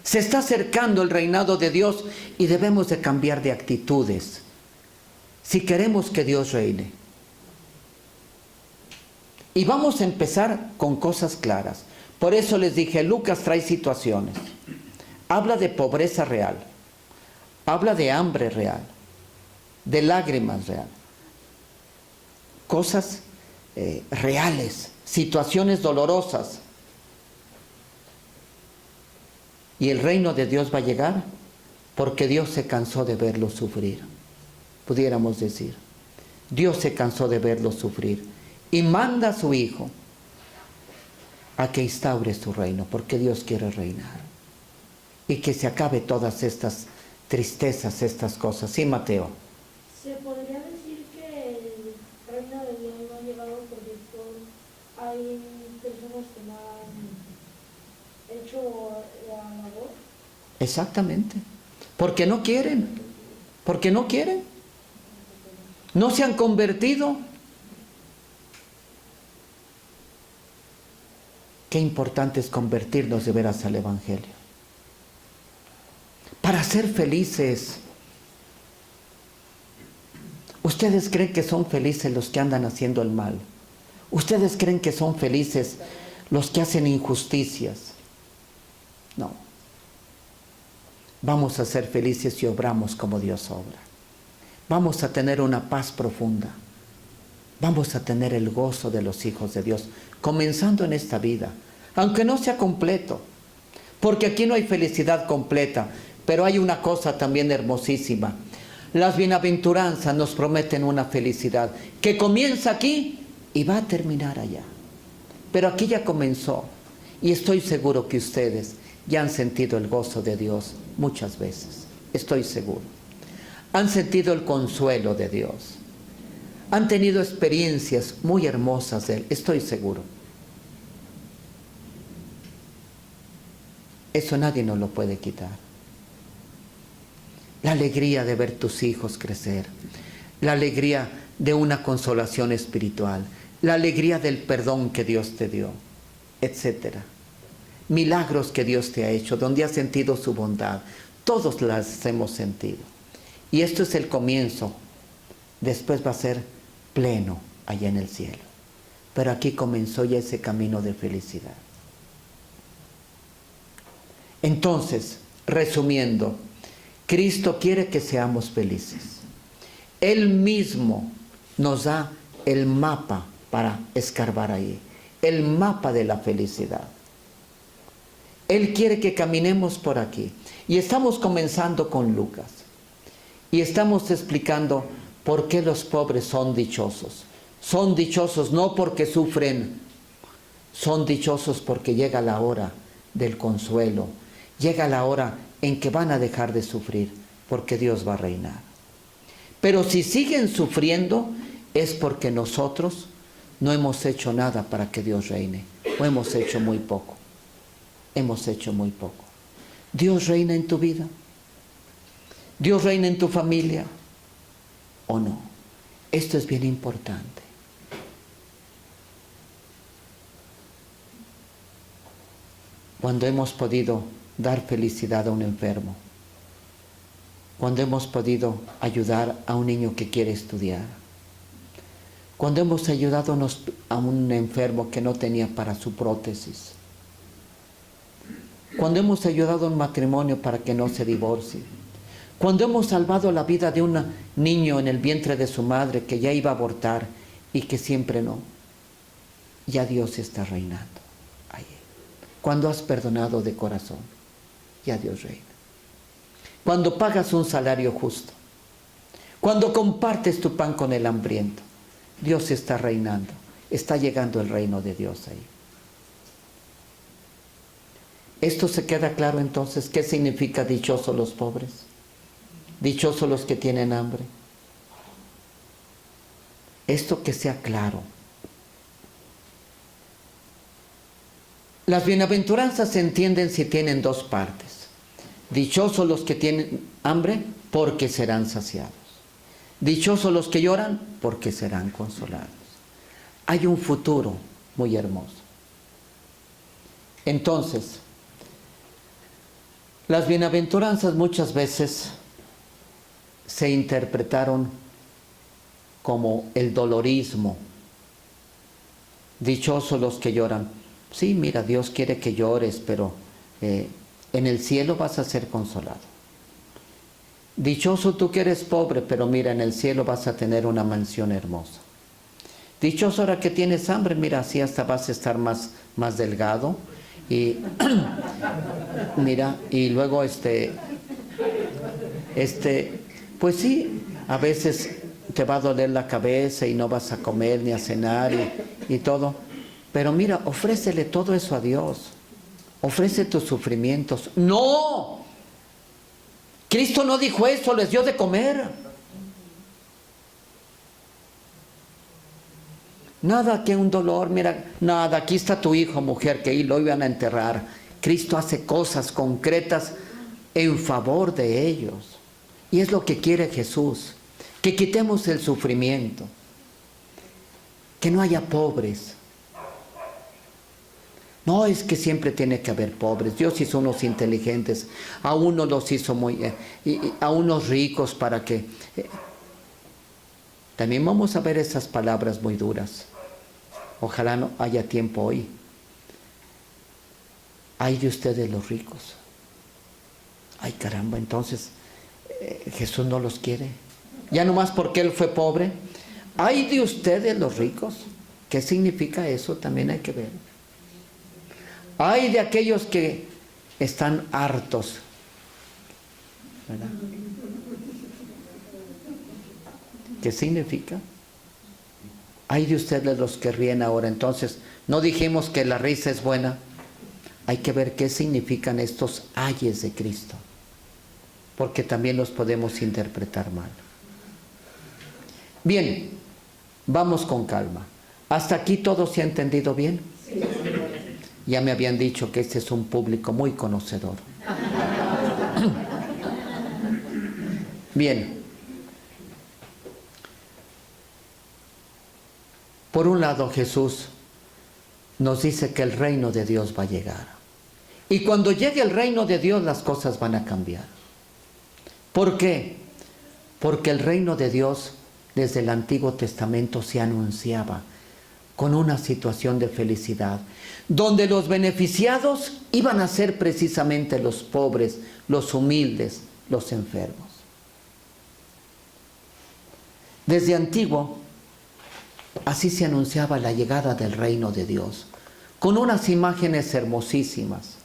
Se está acercando el reinado de Dios y debemos de cambiar de actitudes si queremos que Dios reine. Y vamos a empezar con cosas claras. Por eso les dije, Lucas trae situaciones. Habla de pobreza real. Habla de hambre real. De lágrimas real. Cosas reales. Situaciones dolorosas. Y el reino de Dios va a llegar porque Dios se cansó de verlos sufrir. Pudiéramos decir. Dios se cansó de verlos sufrir. Y manda a su Hijo a que instaure su reino, porque Dios quiere reinar. Y que se acabe todas estas tristezas, estas cosas. Sí, Mateo. ¿Se podría decir que el reino de Dios no ha llegado porque hecho la labor. Exactamente. Porque no quieren. Porque no quieren. No se han convertido. Qué importante es convertirnos de veras al Evangelio. Para ser felices. ¿Ustedes creen que son felices los que andan haciendo el mal? ¿Ustedes creen que son felices los que hacen injusticias? No. Vamos a ser felices si obramos como Dios obra. Vamos a tener una paz profunda. Vamos a tener el gozo de los hijos de Dios, comenzando en esta vida, aunque no sea completo, porque aquí no hay felicidad completa, pero hay una cosa también hermosísima. Las bienaventuranzas nos prometen una felicidad que comienza aquí y va a terminar allá. Pero aquí ya comenzó, y estoy seguro que ustedes ya han sentido el gozo de Dios muchas veces, estoy seguro. Han sentido el consuelo de Dios. Han tenido experiencias muy hermosas de Él, estoy seguro. Eso nadie nos lo puede quitar. La alegría de ver tus hijos crecer, la alegría de una consolación espiritual, la alegría del perdón que Dios te dio, etcétera. Milagros que Dios te ha hecho, donde has sentido su bondad, todos las hemos sentido. Y esto es el comienzo, después va a ser pleno allá en el cielo. Pero aquí comenzó ya ese camino de felicidad. Entonces, resumiendo, Cristo quiere que seamos felices. Él mismo nos da el mapa para escarbar ahí, el mapa de la felicidad. Él quiere que caminemos por aquí. Y estamos comenzando con Lucas. Y estamos explicando por qué los pobres son dichosos. Son dichosos no porque sufren, son dichosos porque llega la hora del consuelo. Llega la hora en que van a dejar de sufrir, porque Dios va a reinar. Pero si siguen sufriendo, es porque nosotros no hemos hecho nada para que Dios reine, o hemos hecho muy poco. Hemos hecho muy poco. ¿Dios reina en tu vida? ¿Dios reina en tu familia? ¿O no? Esto es bien importante. Cuando hemos podido dar felicidad a un enfermo, cuando hemos podido ayudar a un niño que quiere estudiar, cuando hemos ayudado a un enfermo que no tenía para su prótesis, cuando hemos ayudado a un matrimonio para que no se divorcie, cuando hemos salvado la vida de un niño en el vientre de su madre que ya iba a abortar y que siempre no, ya Dios está reinando ahí. Cuando has perdonado de corazón, ya Dios reina. Cuando pagas un salario justo, cuando compartes tu pan con el hambriento, Dios está reinando, está llegando el reino de Dios ahí. ¿Esto se queda claro entonces? ¿Qué significa dichosos los pobres? Dichosos los que tienen hambre. Esto que sea claro. Las bienaventuranzas se entienden si tienen dos partes. Dichosos los que tienen hambre, porque serán saciados. Dichosos los que lloran, porque serán consolados. Hay un futuro muy hermoso. Entonces, las bienaventuranzas muchas veces se interpretaron como el dolorismo. Dichosos los que lloran. Sí, mira, Dios quiere que llores, pero en el cielo vas a ser consolado. Dichoso tú que eres pobre, pero mira, en el cielo vas a tener una mansión hermosa. Dichoso ahora que tienes hambre, mira, así hasta vas a estar más delgado. Y mira, y luego pues sí, a veces te va a doler la cabeza y no vas a comer ni a cenar y todo. Pero mira, ofrécele todo eso a Dios. Ofrece tus sufrimientos. ¡No! Cristo no dijo eso, les dio de comer. Nada que un dolor, mira, nada, aquí está tu hijo, mujer, que ahí lo iban a enterrar. Cristo hace cosas concretas en favor de ellos. Y es lo que quiere Jesús, que quitemos el sufrimiento, que no haya pobres. No es que siempre tiene que haber pobres. Dios hizo unos inteligentes, a unos los hizo a unos ricos para que... También vamos a ver esas palabras muy duras. Ojalá no haya tiempo hoy. Ay de ustedes los ricos. Ay caramba, entonces Jesús no los quiere. Ya nomás porque Él fue pobre. Ay de ustedes los ricos. ¿Qué significa eso? También hay que ver. Ay de aquellos que están hartos, ¿verdad? ¿Qué significa? Ay de ustedes los que ríen ahora. Entonces, no dijimos que la risa es buena. Hay que ver qué significan estos ayes de Cristo, porque también los podemos interpretar mal. Bien, vamos con calma. ¿Hasta aquí todo se ha entendido bien? Sí. Ya me habían dicho que este es un público muy conocedor. Bien. Por un lado, Jesús nos dice que el reino de Dios va a llegar. Y cuando llegue el reino de Dios, las cosas van a cambiar. ¿Por qué? Porque el reino de Dios, desde el Antiguo Testamento, se anunciaba con una situación de felicidad, donde los beneficiados iban a ser precisamente los pobres, los humildes, los enfermos. Desde antiguo, así se anunciaba la llegada del reino de Dios, con unas imágenes hermosísimas,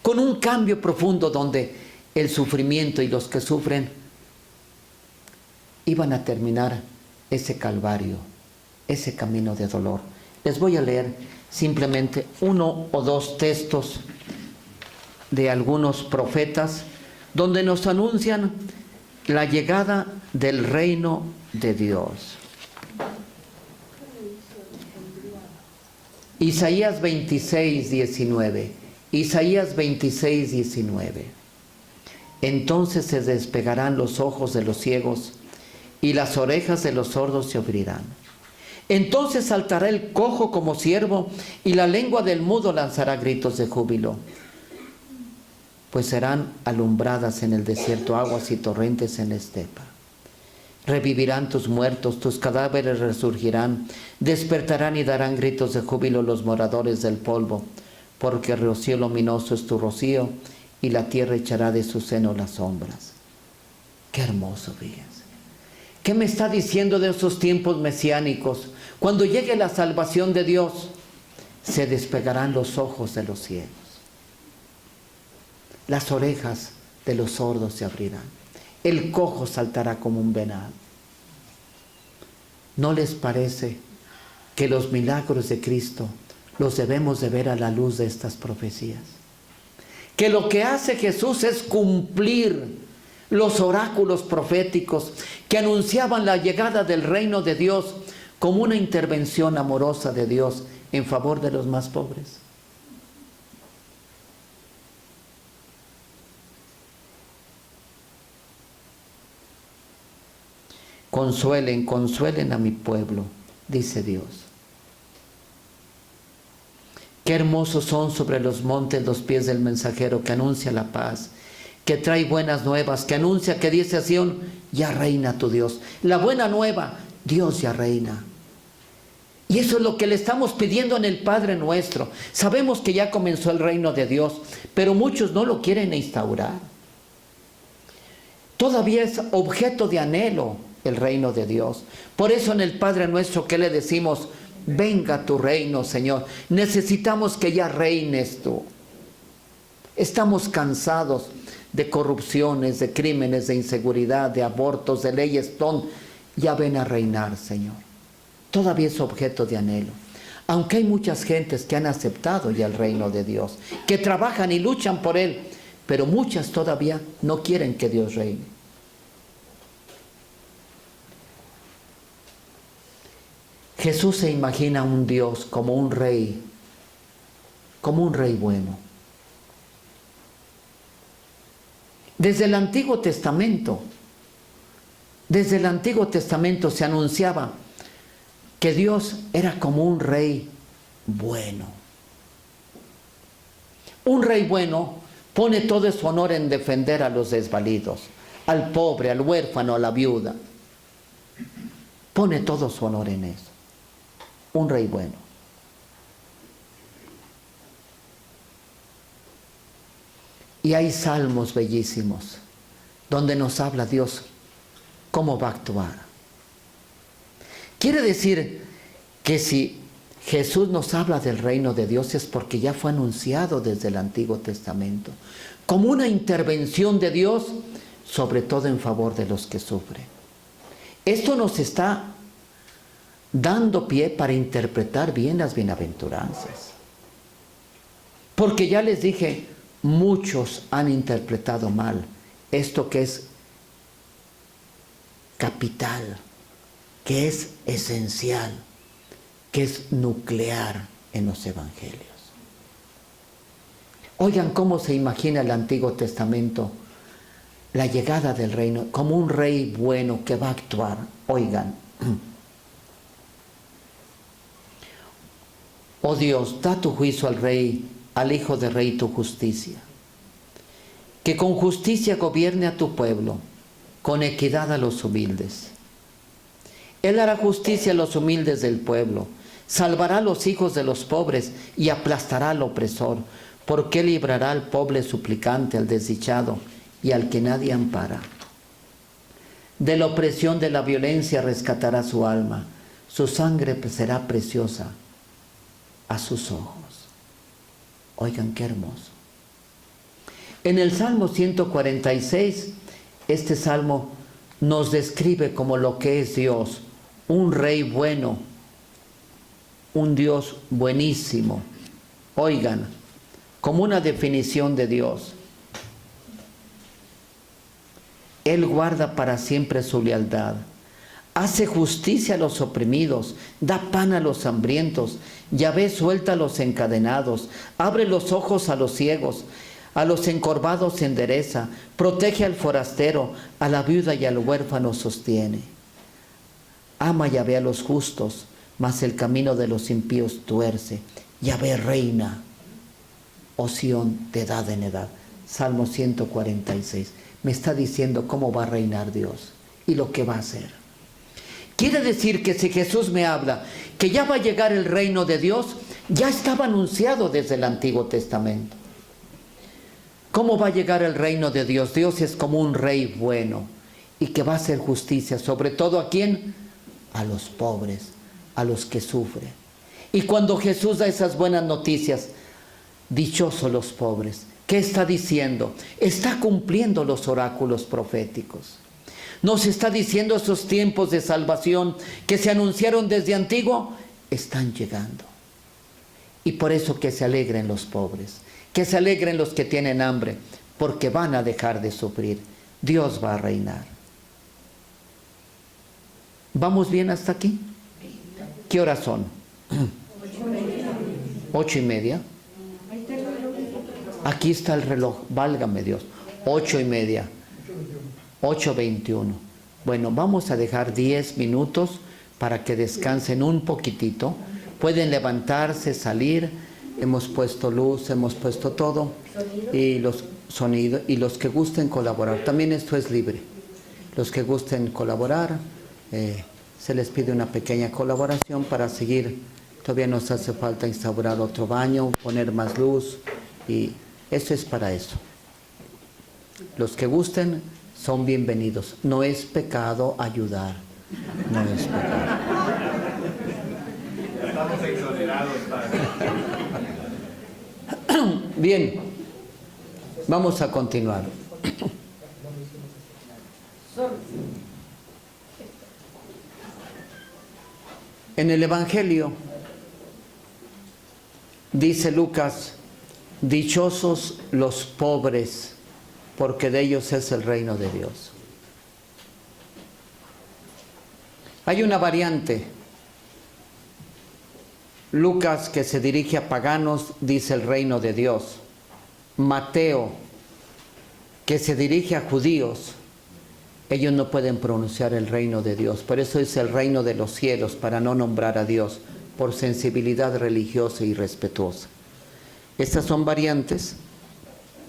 con un cambio profundo donde el sufrimiento y los que sufren iban a terminar ese calvario, ese camino de dolor. Les voy a leer simplemente uno o dos textos de algunos profetas donde nos anuncian la llegada del reino de Dios. Isaías 26, 19. Isaías 26, 19. Entonces se despegarán los ojos de los ciegos y las orejas de los sordos se abrirán. Entonces saltará el cojo como ciervo y la lengua del mudo lanzará gritos de júbilo. Pues serán alumbradas en el desierto aguas y torrentes en la estepa. Revivirán tus muertos, tus cadáveres resurgirán, despertarán y darán gritos de júbilo los moradores del polvo, porque el rocío luminoso es tu rocío y la tierra echará de su seno las sombras. Qué hermoso, fíjense. ¿Qué me está diciendo de esos tiempos mesiánicos? Cuando llegue la salvación de Dios, se despegarán los ojos de los ciegos. Las orejas de los sordos se abrirán. El cojo saltará como un venado. ¿No les parece que los milagros de Cristo los debemos de ver a la luz de estas profecías? Que lo que hace Jesús es cumplir los oráculos proféticos que anunciaban la llegada del reino de Dios como una intervención amorosa de Dios en favor de los más pobres. Consuelen, consuelen a mi pueblo, dice Dios. Qué hermosos son sobre los montes los pies del mensajero que anuncia la paz, que trae buenas nuevas, que anuncia que dice a Sión, ya reina tu Dios. La buena nueva, Dios ya reina. Y eso es lo que le estamos pidiendo en el Padre Nuestro. Sabemos que ya comenzó el reino de Dios, pero muchos no lo quieren instaurar. Todavía es objeto de anhelo el reino de Dios. Por eso en el Padre Nuestro, ¿qué le decimos? Venga tu reino, Señor. Necesitamos que ya reines tú. Estamos cansados de corrupciones, de crímenes, de inseguridad, de abortos, de leyes. Ya ven a reinar, Señor. Todavía es objeto de anhelo. Aunque hay muchas gentes que han aceptado ya el reino de Dios, que trabajan y luchan por él, pero muchas todavía no quieren que Dios reine. Jesús se imagina a un Dios como un rey bueno. Desde el Antiguo Testamento, se anunciaba que Dios era como un rey bueno. Un rey bueno pone todo su honor en defender a los desvalidos, al pobre, al huérfano, a la viuda. Pone todo su honor en eso. Un rey bueno. Y hay salmos bellísimos donde nos habla Dios cómo va a actuar. Quiere decir que si Jesús nos habla del reino de Dios es porque ya fue anunciado desde el Antiguo Testamento, como una intervención de Dios, sobre todo en favor de los que sufren. Esto nos está dando pie para interpretar bien las bienaventuranzas. Porque ya les dije, muchos han interpretado mal esto que es capital, que es esencial, que es nuclear en los evangelios. Oigan cómo se imagina el Antiguo Testamento la llegada del reino, como un rey bueno que va a actuar. Oigan, oh Dios, da tu juicio al rey, al hijo de rey tu justicia, que con justicia gobierne a tu pueblo, con equidad a los humildes. Él hará justicia a los humildes del pueblo, salvará a los hijos de los pobres y aplastará al opresor, porque Él librará al pobre suplicante, al desdichado y al que nadie ampara. De la opresión de la violencia rescatará su alma, su sangre será preciosa a sus ojos. Oigan qué hermoso. En el Salmo 146, este salmo nos describe como lo que es Dios, un rey bueno, un Dios buenísimo. Oigan, como una definición de Dios. Él guarda para siempre su lealtad, hace justicia a los oprimidos, da pan a los hambrientos, Yahvé suelta a los encadenados, abre los ojos a los ciegos, a los encorvados endereza, protege al forastero, a la viuda y al huérfano sostiene. Ama Yahvé a los justos, mas el camino de los impíos tuerce. Yahvé reina, oh Sión, de edad en edad. Salmo 146. Me está diciendo cómo va a reinar Dios y lo que va a hacer. Quiere decir que si Jesús me habla que ya va a llegar el reino de Dios, ya estaba anunciado desde el Antiguo Testamento. ¿Cómo va a llegar el reino de Dios? Dios es como un rey bueno y que va a hacer justicia, sobre todo ¿a quién? A los pobres, a los que sufren. Y cuando Jesús da esas buenas noticias, dichosos los pobres. ¿Qué está diciendo? Está cumpliendo los oráculos proféticos. Nos está diciendo esos tiempos de salvación que se anunciaron desde antiguo, están llegando. Y por eso que se alegren los pobres, que se alegren los que tienen hambre, porque van a dejar de sufrir. Dios va a reinar. ¿Vamos bien hasta aquí? ¿Qué horas son? 8:30. Aquí está el reloj, válgame Dios. 8:30. 8:21. Bueno, vamos a dejar 10 minutos para que descansen un poquitito. Pueden levantarse, salir. Hemos puesto luz, hemos puesto todo. Y los sonidos, y los que gusten colaborar. También esto es libre. Los que gusten colaborar, se les pide una pequeña colaboración para seguir. Todavía nos hace falta instaurar otro baño, poner más luz. Y eso es para eso. Los que gusten son bienvenidos. No es pecado ayudar. No es pecado. Estamos exonerados, Padre. Bien, vamos a continuar. En el Evangelio dice Lucas: dichosos los pobres, porque de ellos es el reino de Dios. Hay una variante. Lucas, que se dirige a paganos, dice el reino de Dios. Mateo, que se dirige a judíos, ellos no pueden pronunciar el reino de Dios. Por eso es el reino de los cielos, para no nombrar a Dios, por sensibilidad religiosa y respetuosa. Estas son variantes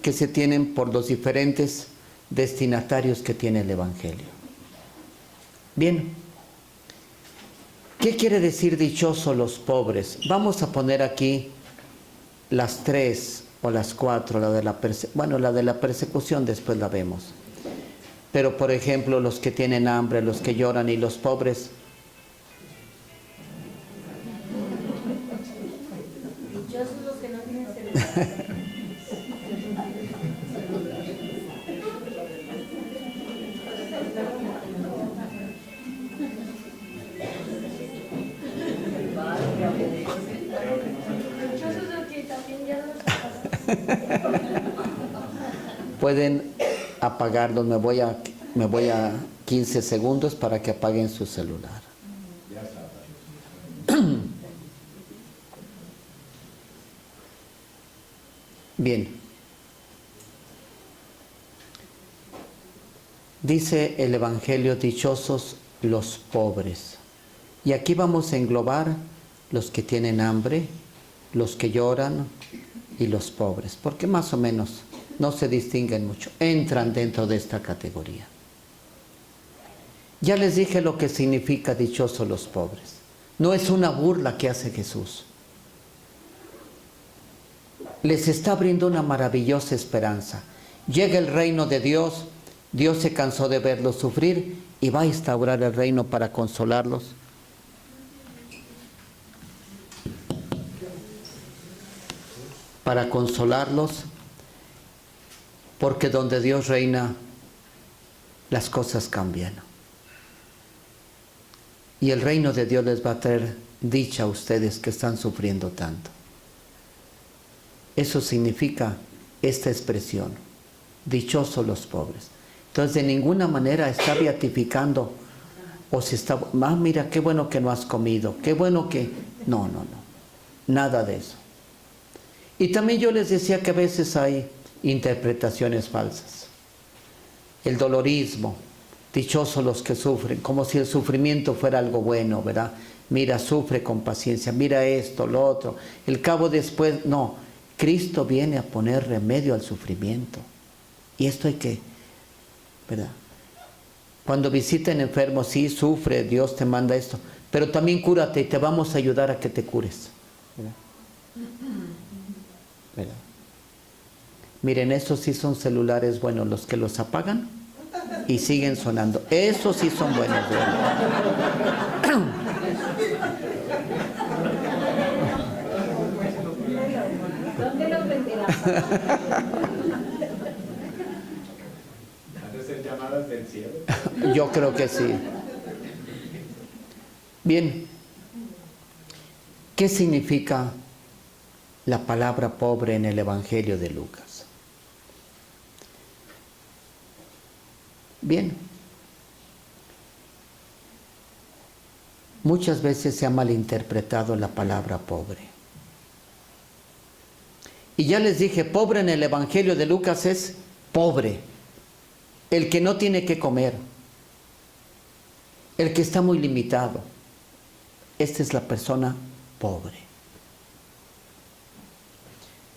que se tienen por los diferentes destinatarios que tiene el Evangelio. Bien, ¿qué quiere decir dichosos los pobres? Vamos a poner aquí las 3 o las 4, la de la persecución después la vemos. Pero por ejemplo, los que tienen hambre, los que lloran y los pobres. Dichosos los que no tienen celular. Dichosos los que también ya no Pueden apagarlos, me voy a 15 segundos para que apaguen su celular. Bien. Dice el Evangelio, dichosos los pobres. Y aquí vamos a englobar los que tienen hambre, los que lloran y los pobres, porque más o menos no se distinguen mucho, entran dentro de esta categoría. Ya les dije lo que significa dichosos los pobres. No es una burla que hace Jesús. Les está abriendo una maravillosa esperanza. Llega el reino de Dios, Dios se cansó de verlos sufrir y va a instaurar el reino para consolarlos. Para consolarlos, porque donde Dios reina, las cosas cambian. Y el reino de Dios les va a traer dicha a ustedes que están sufriendo tanto. Eso significa esta expresión, dichosos los pobres. Entonces de ninguna manera está beatificando o se está, mira qué bueno que no has comido, qué bueno que... No, nada de eso. Y también yo les decía que a veces hay interpretaciones falsas. El dolorismo, dichosos los que sufren, como si el sufrimiento fuera algo bueno, ¿verdad? Mira, sufre con paciencia, mira esto, lo otro. El cabo después, no, Cristo viene a poner remedio al sufrimiento. Y esto hay que, ¿verdad? Cuando visiten enfermos, sí, sufre, Dios te manda esto, pero también cúrate y te vamos a ayudar a que te cures, ¿verdad? ¿Verdad? Miren, esos sí son celulares buenos, los que los apagan y siguen sonando. Esos sí son buenos, ¿verdad? ¿Dónde lo venderás? ¿Han de ser llamadas del cielo? Yo creo que sí. Bien. ¿Qué significa la palabra pobre en el Evangelio de Lucas? Bien. Muchas veces se ha malinterpretado la palabra pobre. Y ya les dije, pobre en el Evangelio de Lucas es pobre, el que no tiene que comer, el que está muy limitado. Esta es la persona pobre.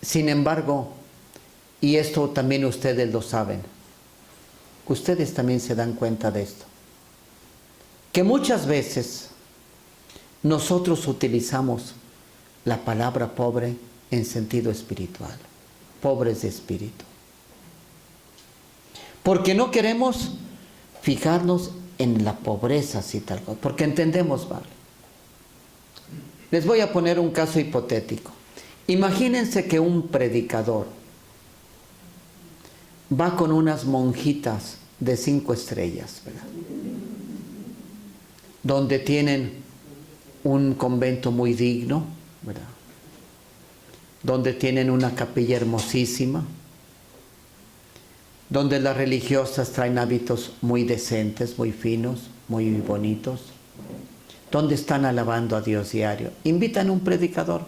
Sin embargo, y esto también ustedes lo saben, ustedes también se dan cuenta de esto, que muchas veces nosotros utilizamos la palabra pobre en sentido espiritual, pobres de espíritu, porque no queremos fijarnos en la pobreza, así tal cual, porque entendemos mal. Les voy a poner un caso hipotético. Imagínense que un predicador va con unas monjitas de 5 estrellas, ¿verdad? Donde tienen un convento muy digno, ¿verdad? Donde tienen una capilla hermosísima, donde las religiosas traen hábitos muy decentes, muy finos, muy bonitos, donde están alabando a Dios diario. Invitan a un predicador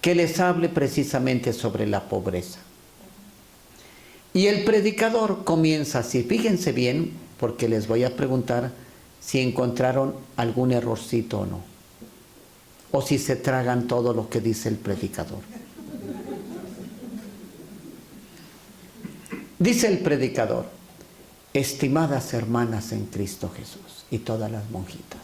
que les hable precisamente sobre la pobreza. Y el predicador comienza así. Fíjense bien, porque les voy a preguntar si encontraron algún errorcito o no. O si se tragan todo lo que dice el predicador. Dice el predicador: estimadas hermanas en Cristo Jesús, y todas las monjitas,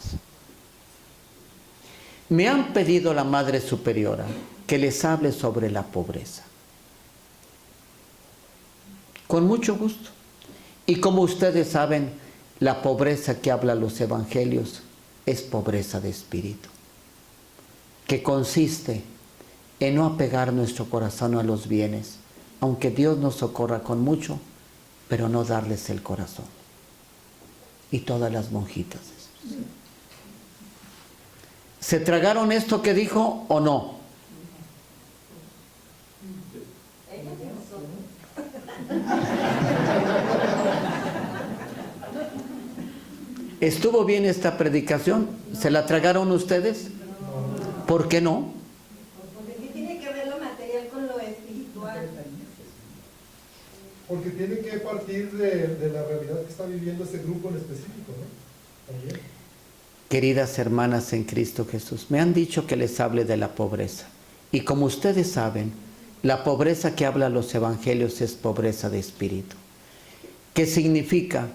me han pedido la Madre Superiora que les hable sobre la pobreza. Con mucho gusto. Y como ustedes saben, la pobreza que hablan los evangelios es pobreza de espíritu, que consiste en no apegar nuestro corazón a los bienes, aunque Dios nos socorra con mucho, pero no darles el corazón. Y todas las monjitas. ¿Se tragaron esto que dijo o no? ¿Estuvo bien esta predicación? ¿Se la tragaron ustedes? ¿Por qué no? Porque ¿qué tiene que ver lo material con lo espiritual? Porque tiene que partir de la realidad que está viviendo ese grupo en específico, ¿no? También. Queridas hermanas en Cristo Jesús, me han dicho que les hable de la pobreza. Y como ustedes saben, la pobreza que habla los evangelios es pobreza de espíritu. ¿Qué significa?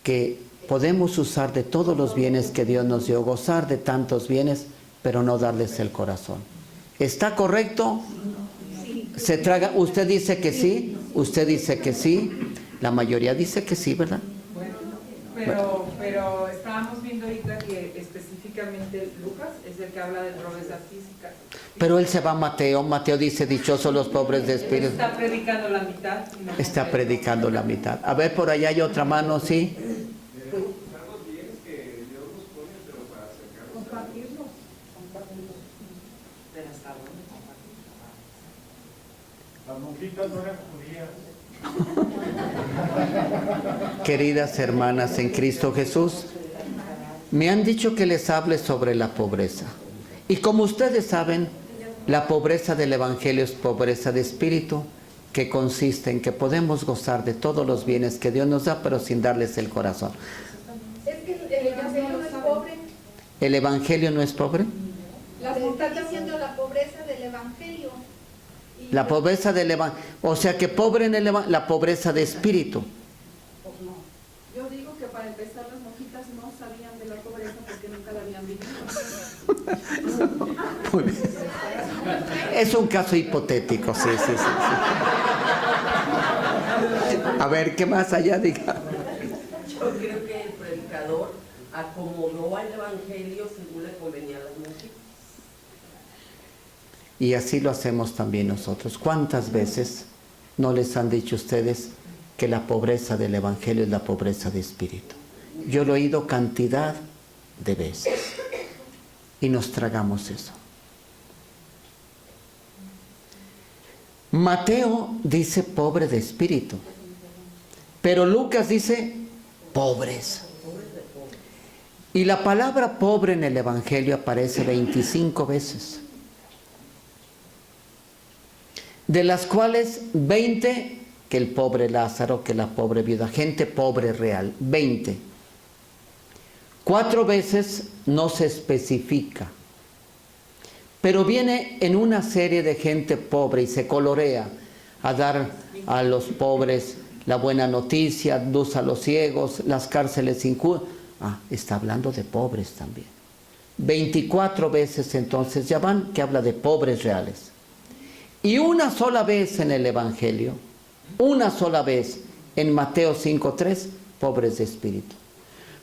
Que podemos usar de todos los bienes que Dios nos dio, gozar de tantos bienes, pero no darles el corazón. ¿Está correcto? ¿Se traga? ¿Usted dice que sí? ¿Usted dice que sí? La mayoría dice que sí, ¿verdad? Bueno, pero estábamos viendo ahorita que específicamente Lucas es el que habla de pobreza física. Pero él se va a Mateo. Mateo dice: dichosos los pobres de espíritu. Está predicando la mitad. Está predicando la mitad. A ver, por allá hay otra mano, ¿sí? Compartirlos. Pero hasta dónde compartir. Las monjitas no eran judías. Queridas hermanas en Cristo Jesús, me han dicho que les hable sobre la pobreza. Y como ustedes saben, la pobreza del Evangelio es pobreza de espíritu, que consiste en que podemos gozar de todos los bienes que Dios nos da, pero sin darles el corazón. Es que el Evangelio no es pobre. ¿El Evangelio no es pobre? Está diciendo la pobreza del Evangelio. Y La pobreza del Evangelio. O sea que pobre en la pobreza de espíritu. Pues no. Yo digo que para empezar las monjitas no sabían de la pobreza porque nunca la habían vivido. Muy bien. Es un caso hipotético, sí. A ver, ¿qué más allá diga? Yo creo que el predicador acomodó al evangelio según le convenía a las monjitas. Y así lo hacemos también nosotros. ¿Cuántas veces no les han dicho ustedes que la pobreza del Evangelio es la pobreza de espíritu? Yo lo he oído cantidad de veces. Y nos tragamos eso. Mateo dice pobre de espíritu. Pero Lucas dice pobres. Y la palabra pobre en el Evangelio aparece 25 veces. De las cuales 20, que el pobre Lázaro, que la pobre viuda, gente pobre real, 20. 4 veces no se especifica, pero viene en una serie de gente pobre y se colorea a dar a los pobres la buena noticia, luz a los ciegos, las cárceles sin cura. Está hablando de pobres también. 24 veces entonces ya van que habla de pobres reales. Y una sola vez en el Evangelio, una sola vez en Mateo 5:3, pobres de espíritu.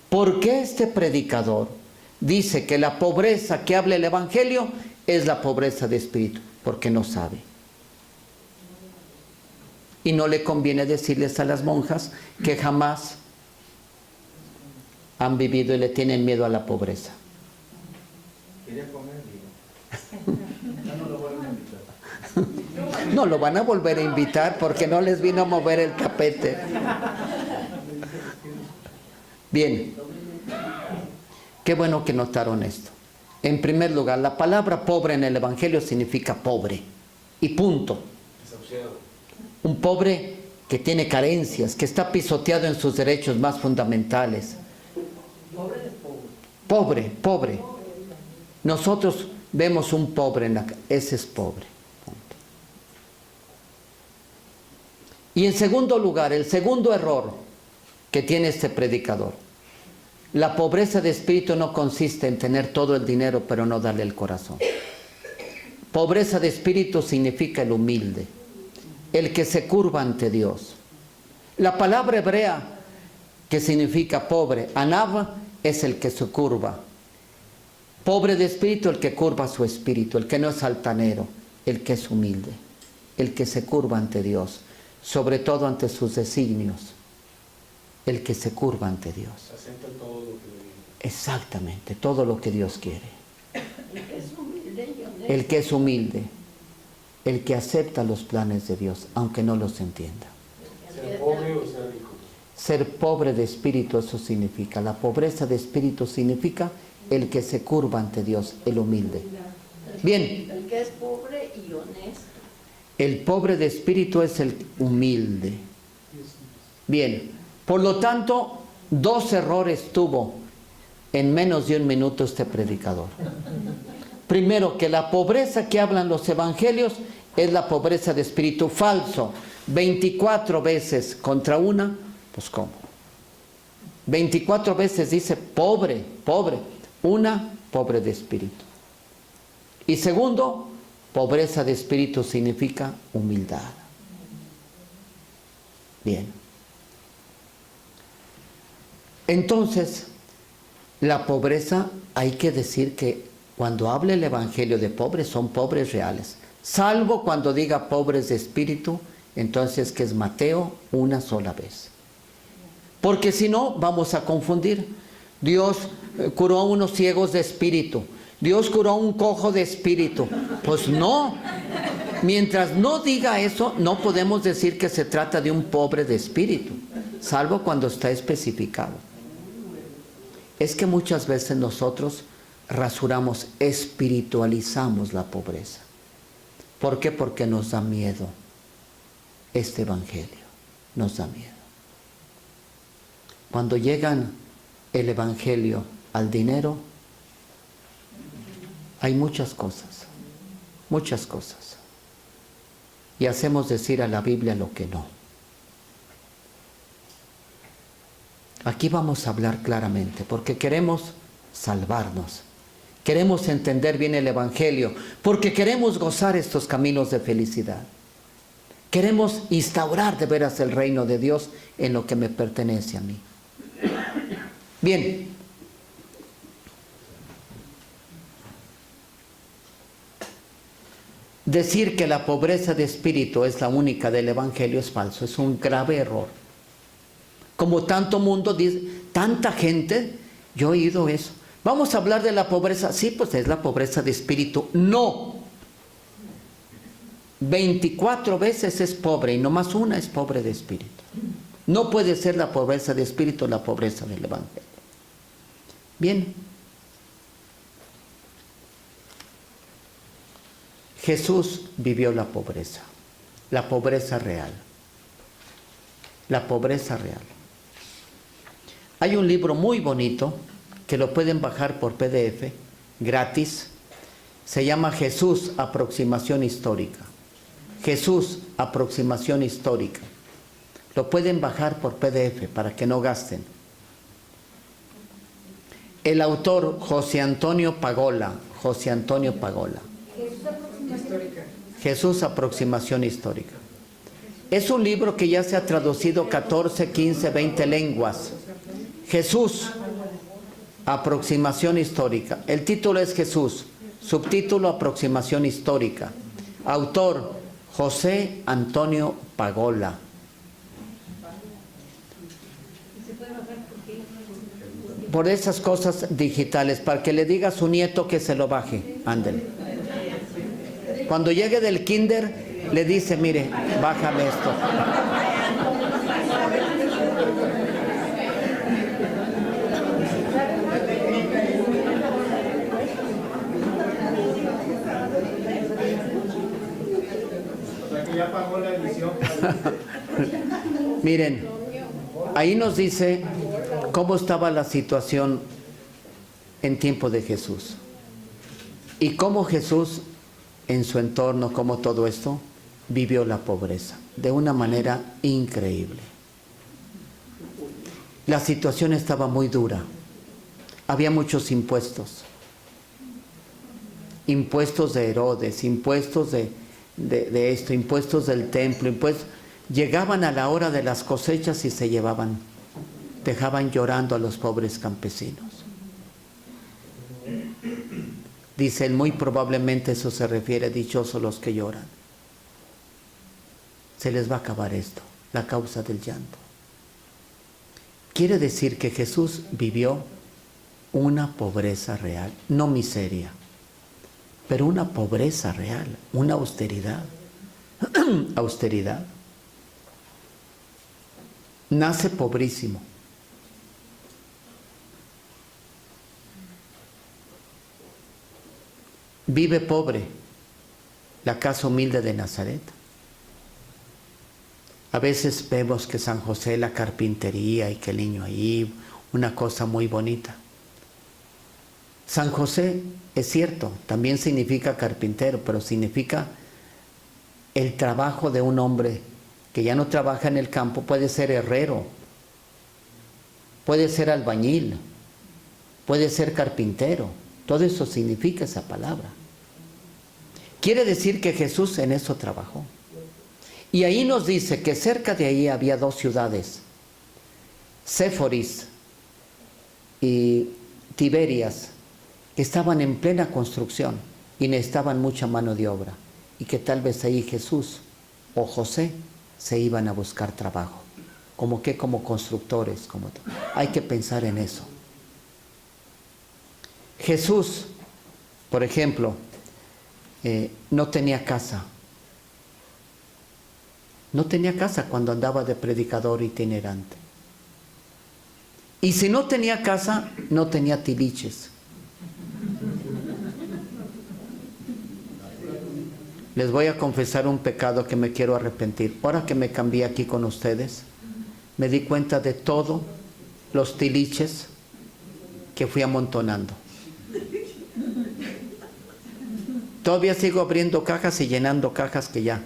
¿Por qué este predicador dice que la pobreza que habla el Evangelio es la pobreza de espíritu? Porque no sabe. Y no le conviene decirles a las monjas que jamás han vivido y le tienen miedo a la pobreza. Quería comer vino. Ya no lo vuelven a invitar. No lo van a volver a invitar porque no les vino a mover el tapete. Bien, qué bueno que notaron esto. En primer lugar, la palabra pobre en el Evangelio significa pobre. Y punto. Un pobre que tiene carencias, que está pisoteado en sus derechos más fundamentales. Pobre de pobre. Pobre, pobre. Nosotros vemos un pobre en la calle, ese es pobre. Punto. Y en segundo lugar, el segundo error que tiene este predicador. La pobreza de espíritu no consiste en tener todo el dinero pero no darle el corazón. Pobreza de espíritu significa el humilde, el que se curva ante Dios. La palabra hebrea que significa pobre, anav, es el que se curva. Pobre de espíritu, el que curva su espíritu, el que no es altanero, el que es humilde, el que se curva ante Dios, sobre todo ante sus designios, el que se curva ante Dios. Acepta todo lo que le digo. Exactamente, todo lo que Dios quiere. El que es humilde y honesto. El que es humilde, el que acepta los planes de Dios, aunque no los entienda. Ser pobre o ser rico. Ser pobre de espíritu, eso significa. La pobreza de espíritu significa el que se curva ante Dios, el humilde. Bien. El que es pobre y honesto. El pobre de espíritu es el humilde. Bien. Por lo tanto, 2 errores tuvo en menos de un minuto este predicador. Primero, que la pobreza que hablan los evangelios es la pobreza de espíritu. Falso. 24 veces contra una, pues ¿cómo? 24 veces dice pobre, pobre. Una, pobre de espíritu. Y segundo, pobreza de espíritu significa humildad. Bien. Entonces, la pobreza, hay que decir que cuando hable el evangelio de pobres, son pobres reales. Salvo cuando diga pobres de espíritu, entonces que es Mateo una sola vez. Porque si no, vamos a confundir. Dios curó a unos ciegos de espíritu. Dios curó a un cojo de espíritu. Pues no. Mientras no diga eso, no podemos decir que se trata de un pobre de espíritu, salvo cuando está especificado. Es que muchas veces nosotros rasuramos, espiritualizamos la pobreza. ¿Por qué? Porque nos da miedo este evangelio. Nos da miedo. Cuando llegan el evangelio al dinero, hay muchas cosas. Muchas cosas. Y hacemos decir a la Biblia lo que no. Aquí vamos a hablar claramente, porque queremos salvarnos. Queremos entender bien el evangelio, porque queremos gozar estos caminos de felicidad. Queremos instaurar de veras el reino de Dios en lo que me pertenece a mí. Bien. Decir que la pobreza de espíritu es la única del evangelio es falso, es un grave error. Como tanto mundo dice, tanta gente, yo he oído eso. Vamos a hablar de la pobreza. Sí, pues es la pobreza de espíritu. No. 24 veces es pobre y nomás una es pobre de espíritu. No puede ser la pobreza de espíritu la pobreza del evangelio. Bien. Jesús vivió la pobreza real. La pobreza real. Hay un libro muy bonito que lo pueden bajar por PDF, gratis. Se llama Jesús, aproximación histórica. Jesús, aproximación histórica. Lo pueden bajar por PDF para que no gasten. El autor, José Antonio Pagola. José Antonio Pagola. Jesús, aproximación histórica. Es un libro que ya se ha traducido 14, 15, 20 lenguas. Jesús, aproximación histórica. El título es Jesús. Subtítulo, aproximación histórica. Autor, José Antonio Pagola. Por esas cosas digitales, para que le diga a su nieto que se lo baje. Ándale. Cuando llegue del kinder, le dice, mire, bájame esto. O sea que ya pagó la edición. Miren, ahí nos dice cómo estaba la situación en tiempo de Jesús. Y cómo Jesús, en su entorno, como todo esto, vivió la pobreza de una manera increíble. La situación estaba muy dura. Había muchos impuestos. Impuestos de Herodes, impuestos de esto, impuestos del templo, impuestos. Llegaban a la hora de las cosechas y se llevaban, dejaban llorando a los pobres campesinos. Dice él, muy probablemente eso se refiere, dichosos los que lloran. Se les va a acabar esto, la causa del llanto. Quiere decir que Jesús vivió una pobreza real, no miseria, pero una pobreza real, una austeridad. Austeridad. Nace pobrísimo. Vive pobre, la casa humilde de Nazaret. A veces vemos que San José, la carpintería y que el niño ahí, una cosa muy bonita. San José, es cierto, también significa carpintero, pero significa el trabajo de un hombre que ya no trabaja en el campo. Puede ser herrero, puede ser albañil, puede ser carpintero. Todo eso significa esa palabra. Quiere decir que Jesús en eso trabajó. Y ahí nos dice que cerca de ahí había dos ciudades, Séforis y Tiberias, que estaban en plena construcción y necesitaban mucha mano de obra. Y que tal vez ahí Jesús o José se iban a buscar trabajo. Como constructores. Hay que pensar en eso. Jesús, por ejemplo, no tenía casa. No tenía casa cuando andaba de predicador itinerante. Y si no tenía casa, no tenía tiliches. Les voy a confesar un pecado que me quiero arrepentir. Ahora que me cambié aquí con ustedes, me di cuenta de todos los tiliches que fui amontonando. Todavía sigo abriendo cajas y llenando cajas que ya.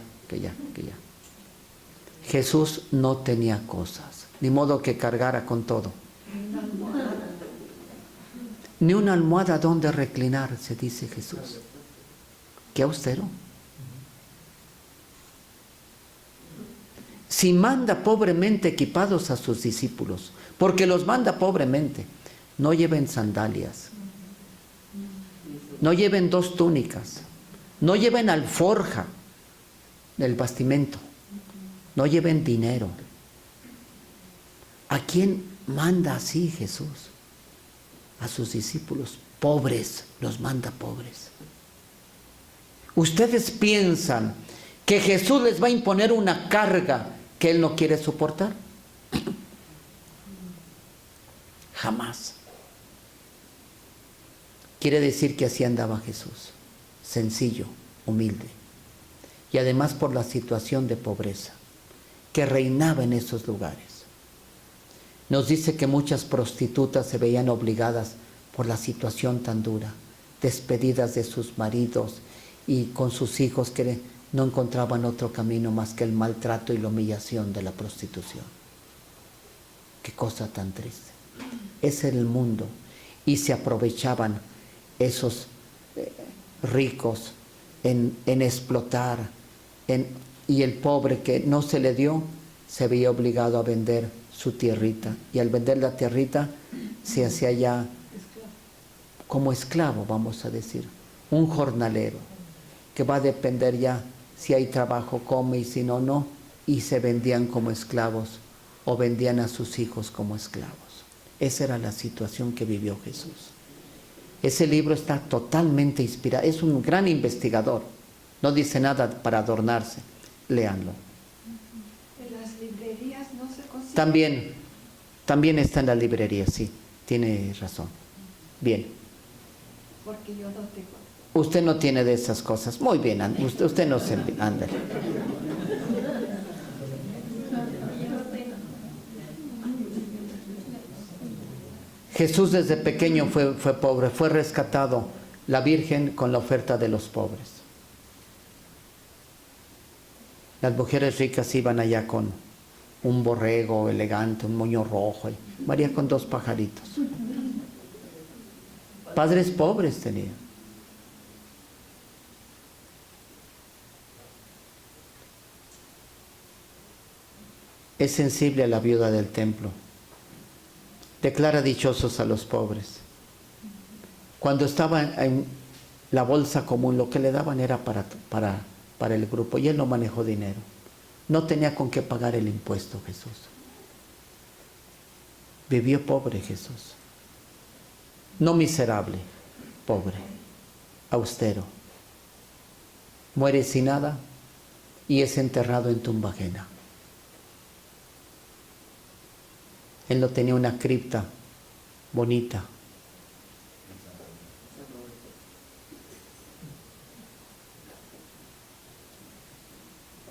Jesús no tenía cosas, ni modo que cargara con todo. Ni una almohada donde reclinarse, dice Jesús. Qué austero. Si manda pobremente equipados a sus discípulos, porque los manda pobremente, no lleven sandalias, no lleven 2 túnicas, no lleven alforja del bastimento, no lleven dinero. ¿A quién manda así Jesús? A sus discípulos pobres, los manda pobres. ¿Ustedes piensan que Jesús les va a imponer una carga que Él no quiere soportar? Jamás. Quiere decir que así andaba Jesús, sencillo, humilde, y además por la situación de pobreza que reinaba en esos lugares. Nos dice que muchas prostitutas se veían obligadas por la situación tan dura, despedidas de sus maridos y con sus hijos que no encontraban otro camino más que el maltrato y la humillación de la prostitución. Qué cosa tan triste. Ese era el mundo, y se aprovechaban esos ricos en explotar, y el pobre que no se le dio se veía obligado a vender su tierrita, y al vender la tierrita se hacía ya como esclavo, vamos a decir, un jornalero que va a depender ya, si hay trabajo come y si no, no, y se vendían como esclavos o vendían a sus hijos como esclavos. Esa era la situación que vivió Jesús. Ese libro está totalmente inspirado, es un gran investigador, no dice nada para adornarse, léanlo. En las librerías no se consigue. También está en la librería, sí, tiene razón. Bien. Porque yo no tengo. Usted no tiene de esas cosas. Muy bien, usted no se... Ándale. Yo no tengo Jesús desde pequeño fue pobre, fue rescatado, la Virgen con la oferta de los pobres. Las mujeres ricas iban allá con un borrego elegante, un moño rojo, y María con 2 pajaritos. Padres pobres tenían. Es sensible a la viuda del templo. Declara dichosos a los pobres. Cuando estaba en la bolsa común, lo que le daban era para el grupo, y él no manejó dinero. No tenía con qué pagar el impuesto Jesús. Vivió pobre Jesús. No miserable, pobre, austero. Muere sin nada y es enterrado en tumba ajena. Él no tenía una cripta bonita.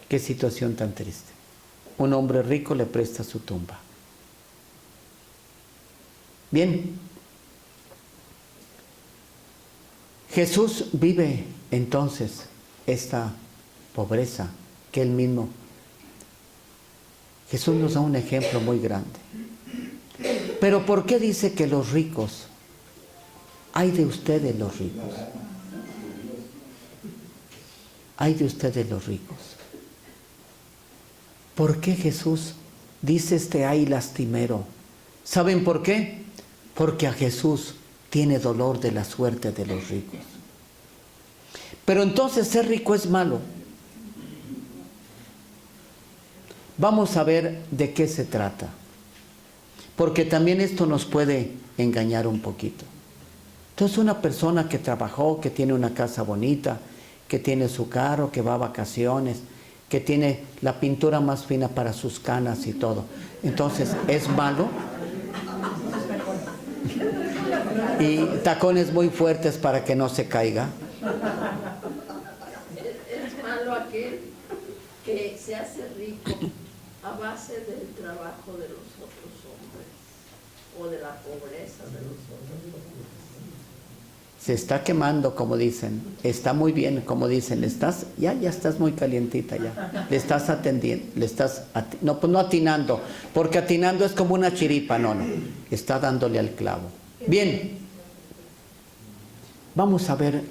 Qué situación tan triste. Un hombre rico le presta su tumba. Bien. Jesús vive entonces esta pobreza que él mismo. Jesús nos da un ejemplo muy grande. Pero ¿por qué dice que los ricos? Ay de ustedes los ricos. Ay de ustedes los ricos. ¿Por qué Jesús dice este ay lastimero? ¿Saben por qué? Porque a Jesús tiene dolor de la suerte de los ricos. Pero entonces ser rico es malo. Vamos a ver de qué se trata. Porque también esto nos puede engañar un poquito. Entonces una persona que trabajó, que tiene una casa bonita, que tiene su carro, que va a vacaciones, que tiene la pintura más fina para sus canas y todo. Entonces, ¿es malo? Y tacones muy fuertes para que no se caiga. Es malo aquel que se hace rico a base del trabajo de los otros hombres o de la pobreza de los otros hombres. Se está quemando, como dicen. Está muy bien, como dicen. Ya estás muy calientita ya. Le estás atendiendo, no atinando, porque atinando es como una chiripa, no. Está dándole al clavo. Bien. Vamos a ver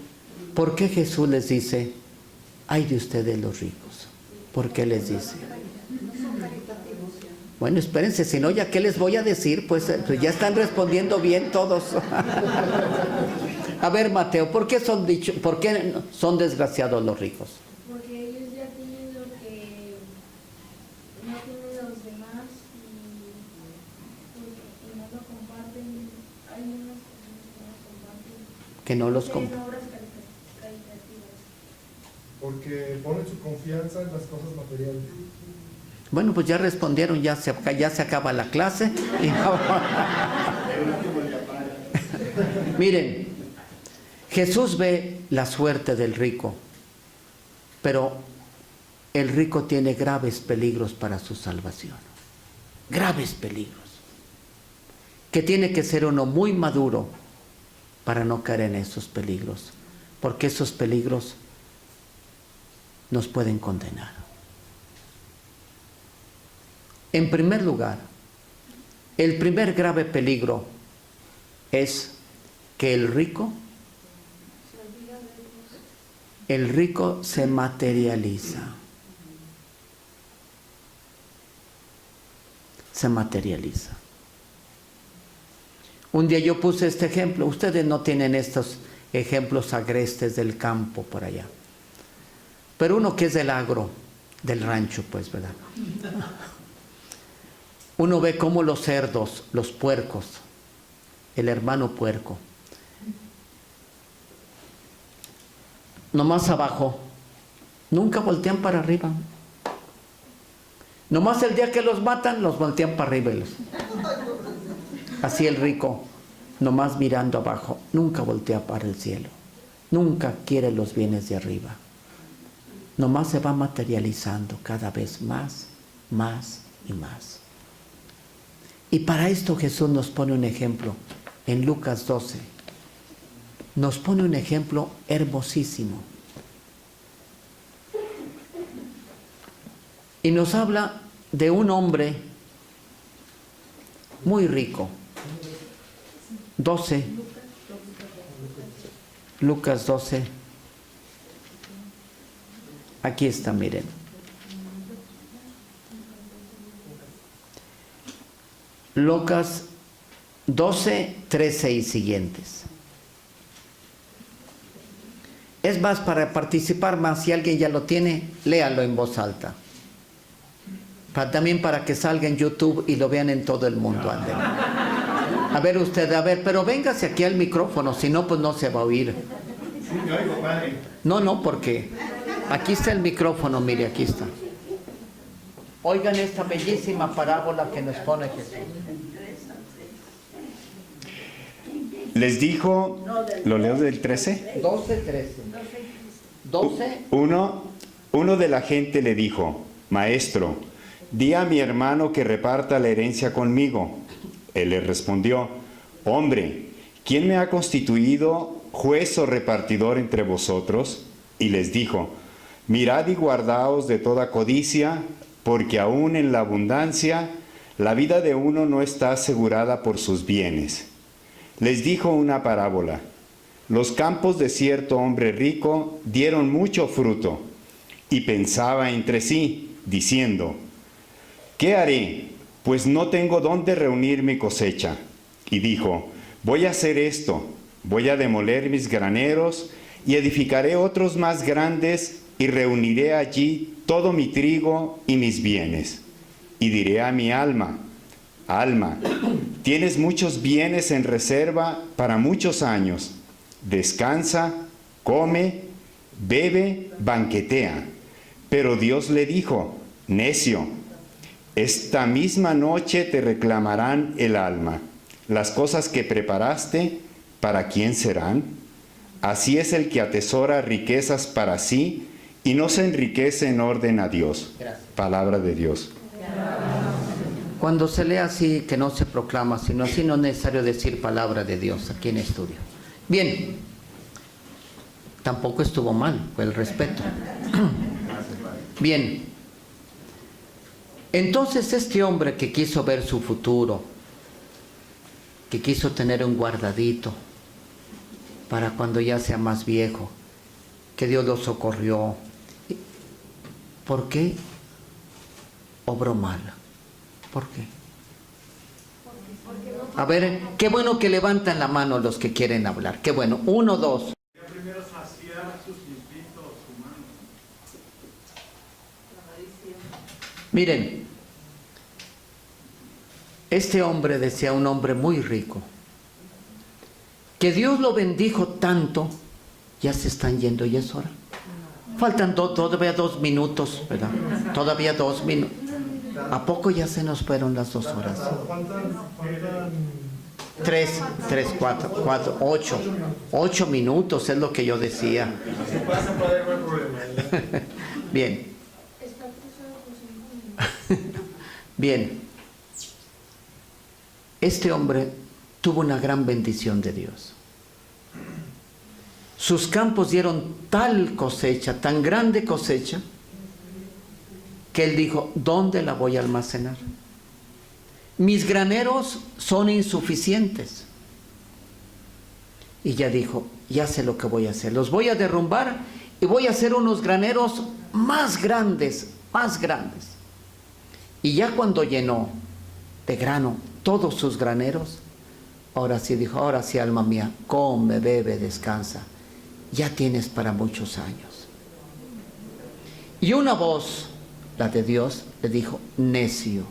por qué Jesús les dice, ay de ustedes los ricos. ¿Por qué les dice? Bueno, espérense, si no, ¿ya qué les voy a decir? Pues ya están respondiendo bien todos. A ver, Mateo, ¿por qué son desgraciados los ricos? Porque ellos ya tienen lo que no tienen los demás y no lo comparten. Hay unas personas que no los comparten. Que no los Tienen obras caritativas. Porque ponen su confianza en las cosas materiales. Bueno, pues ya respondieron, ya se acaba la clase. Miren, Jesús ve la suerte del rico, pero el rico tiene graves peligros para su salvación. Graves peligros. Que tiene que ser uno muy maduro para no caer en esos peligros, porque esos peligros nos pueden condenar. En primer lugar, el primer grave peligro es que el rico se materializa. Se materializa. Un día yo puse este ejemplo. Ustedes no tienen estos ejemplos agrestes del campo por allá. Pero uno que es del agro, del rancho, pues, ¿verdad? Uno ve cómo los cerdos, los puercos, el hermano puerco, nomás abajo, nunca voltean para arriba. Nomás el día que los matan, los voltean para arriba. Así el rico, nomás mirando abajo, nunca voltea para el cielo. Nunca quiere los bienes de arriba. Nomás se va materializando cada vez más, más y más. Y para esto Jesús nos pone un ejemplo en Lucas 12, nos pone un ejemplo hermosísimo. Y nos habla de un hombre muy rico. 12. Lucas 12. Aquí está, miren. Lucas 12, 13 y siguientes. Es más, para participar más, si alguien ya lo tiene, léalo en voz alta. También para que salga en YouTube y lo vean en todo el mundo. Anden. A ver usted, a ver, pero véngase aquí al micrófono, si no, pues no se va a oír. Sí, me oigo, padre. No, porque aquí está el micrófono, mire, aquí está. Oigan esta bellísima parábola que nos pone Jesús. Les dijo, ¿lo leo del 13? 12, 13. 12. Uno de la gente le dijo, Maestro, di a mi hermano que reparta la herencia conmigo. Él le respondió, Hombre, ¿quién me ha constituido juez o repartidor entre vosotros? Y les dijo, Mirad y guardaos de toda codicia, porque aún en la abundancia la vida de uno no está asegurada por sus bienes. Les dijo una parábola. Los campos de cierto hombre rico dieron mucho fruto, y pensaba entre sí, diciendo, ¿qué haré? Pues no tengo dónde reunir mi cosecha. Y dijo, voy a hacer esto, voy a demoler mis graneros, y edificaré otros más grandes, y reuniré allí todo mi trigo y mis bienes. Y diré a mi alma, Alma, tienes muchos bienes en reserva para muchos años. Descansa, come, bebe, banquetea. Pero Dios le dijo, necio, esta misma noche te reclamarán el alma. Las cosas que preparaste, ¿para quién serán? Así es el que atesora riquezas para sí y no se enriquece en orden a Dios. Gracias. Palabra de Dios. Cuando se lee así, que no se proclama, sino así, no es necesario decir palabra de Dios aquí en estudio. Bien, tampoco estuvo mal, fue el respeto. Bien, entonces este hombre que quiso ver su futuro, que quiso tener un guardadito para cuando ya sea más viejo, que Dios lo socorrió, ¿por qué obró mal? ¿Por qué? A ver, qué bueno que levantan la mano los que quieren hablar. Qué bueno. 1, 2. Primero saciar sus instintos humanos. Miren, este hombre decía, un hombre muy rico, que Dios lo bendijo tanto, ya se están yendo y es hora. Faltan todavía 2 minutos, ¿verdad? Todavía 2 minutos. ¿A poco ya se nos fueron las 2 horas? Faltan 3, 4, 8 minutos es lo que yo decía. Si pasa, padre, no hay problema. Bien. Está cruzado con 5 minutos. Bien. Este hombre tuvo una gran bendición de Dios. Sus campos dieron tal cosecha, tan grande cosecha, que él dijo, ¿dónde la voy a almacenar? Mis graneros son insuficientes. Y ya dijo, ya sé lo que voy a hacer. Los voy a derrumbar y voy a hacer unos graneros más grandes, más grandes. Y ya cuando llenó de grano todos sus graneros, ahora sí dijo, ahora sí, alma mía, come, bebe, descansa. Ya tienes para muchos años. Y una voz, la de Dios, le dijo, necio,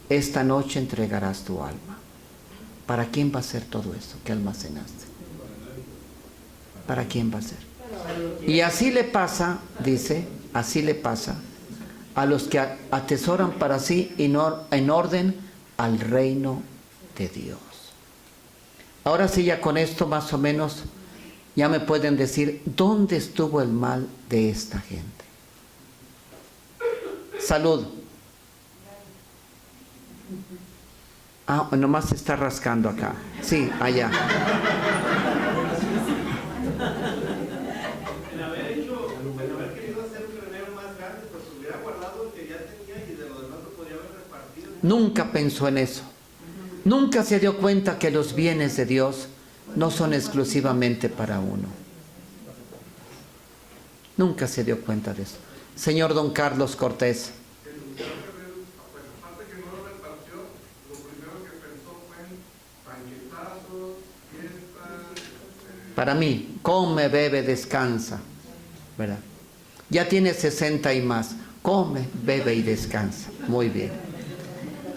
esta noche entregarás tu alma. ¿Para quién va a ser todo eso que almacenaste? ¿Para quién va a ser? Y así le pasa, dice, así le pasa a los que atesoran para sí en orden al reino de Dios. Ahora sí, ya con esto más o menos, ya me pueden decir, ¿dónde estuvo el mal de esta gente? Salud. Ah, nomás se está rascando acá. Sí, allá. En haber querido hacer un granero más grande, pues hubiera guardado el que ya tenía y de lo demás lo podría haber repartido. Nunca pensó en eso. Nunca se dio cuenta que los bienes de Dios no son exclusivamente para uno. Nunca se dio cuenta de eso. Señor don Carlos Cortés. Aparte que no lo repartió, lo primero que pensó fue en banquetazos, fiestas. Para mí, come, bebe, descansa, ¿verdad? Ya tiene 60 y más. Come, bebe y descansa. Muy bien.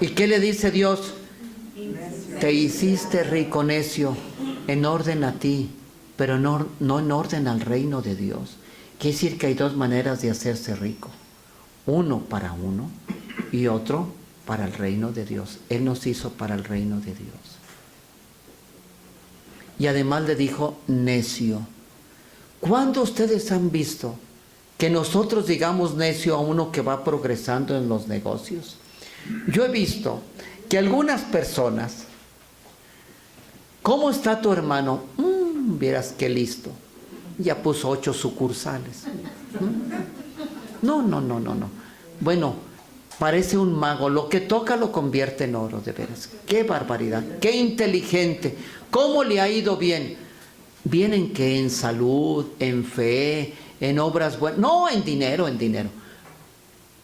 ¿Y qué le dice Dios? Te hiciste rico, necio, en orden a ti, pero no en orden al reino de Dios. Quiere decir que hay dos maneras de hacerse rico. Uno para uno y otro para el reino de Dios. Él nos hizo para el reino de Dios. Y además le dijo, necio. ¿Cuándo ustedes han visto que nosotros digamos necio a uno que va progresando en los negocios? Yo he visto que algunas personas, ¿cómo está tu hermano? Vieras qué listo. Ya puso 8 sucursales. No. Bueno, parece un mago. Lo que toca lo convierte en oro, de veras. ¡Qué barbaridad! ¡Qué inteligente! ¿Cómo le ha ido bien? ¿Bien en qué? En salud, en fe, en obras buenas. No, en dinero.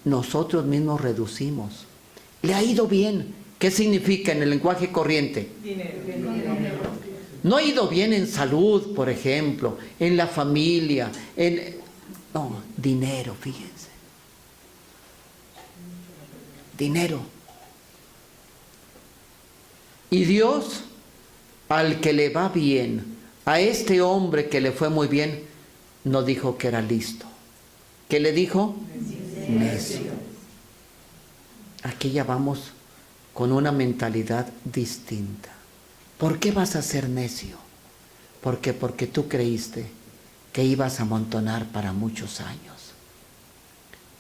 Nosotros mismos reducimos. Le ha ido bien. ¿Qué significa en el lenguaje corriente? Dinero. No ha ido bien en salud, por ejemplo, en la familia, no, dinero, fíjense. Dinero. Y Dios, al que le va bien, a este hombre que le fue muy bien, no dijo que era listo. ¿Qué le dijo? Necio. Aquí ya vamos con una mentalidad distinta. ¿Por qué vas a ser necio? ¿Por qué? Porque tú creíste que ibas a amontonar para muchos años.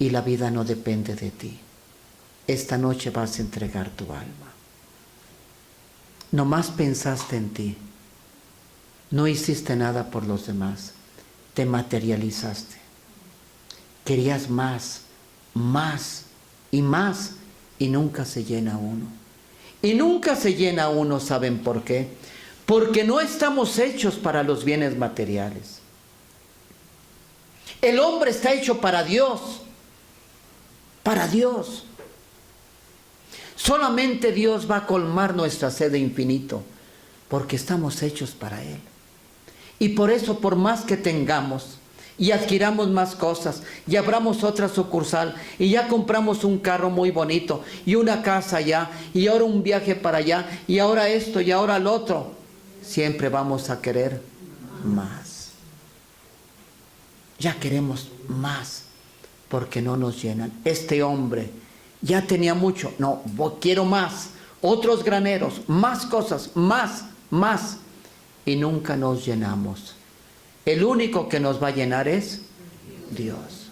Y la vida no depende de ti. Esta noche vas a entregar tu alma. Nomás pensaste en ti. No hiciste nada por los demás. Te materializaste. Querías más y más, y nunca se llena uno. Y nunca se llena uno, ¿saben por qué? Porque no estamos hechos para los bienes materiales. El hombre está hecho para Dios. Para Dios. Solamente Dios va a colmar nuestra sed de infinito, porque estamos hechos para Él. Y por eso, por más que tengamos y adquiramos más cosas y abramos otra sucursal y ya compramos un carro muy bonito y una casa allá y ahora un viaje para allá y ahora esto y ahora lo otro, siempre vamos a querer más. Ya queremos más porque no nos llenan. Este hombre ya tenía mucho, no, quiero más, otros graneros, más cosas, más, y nunca nos llenamos. El único que nos va a llenar es Dios.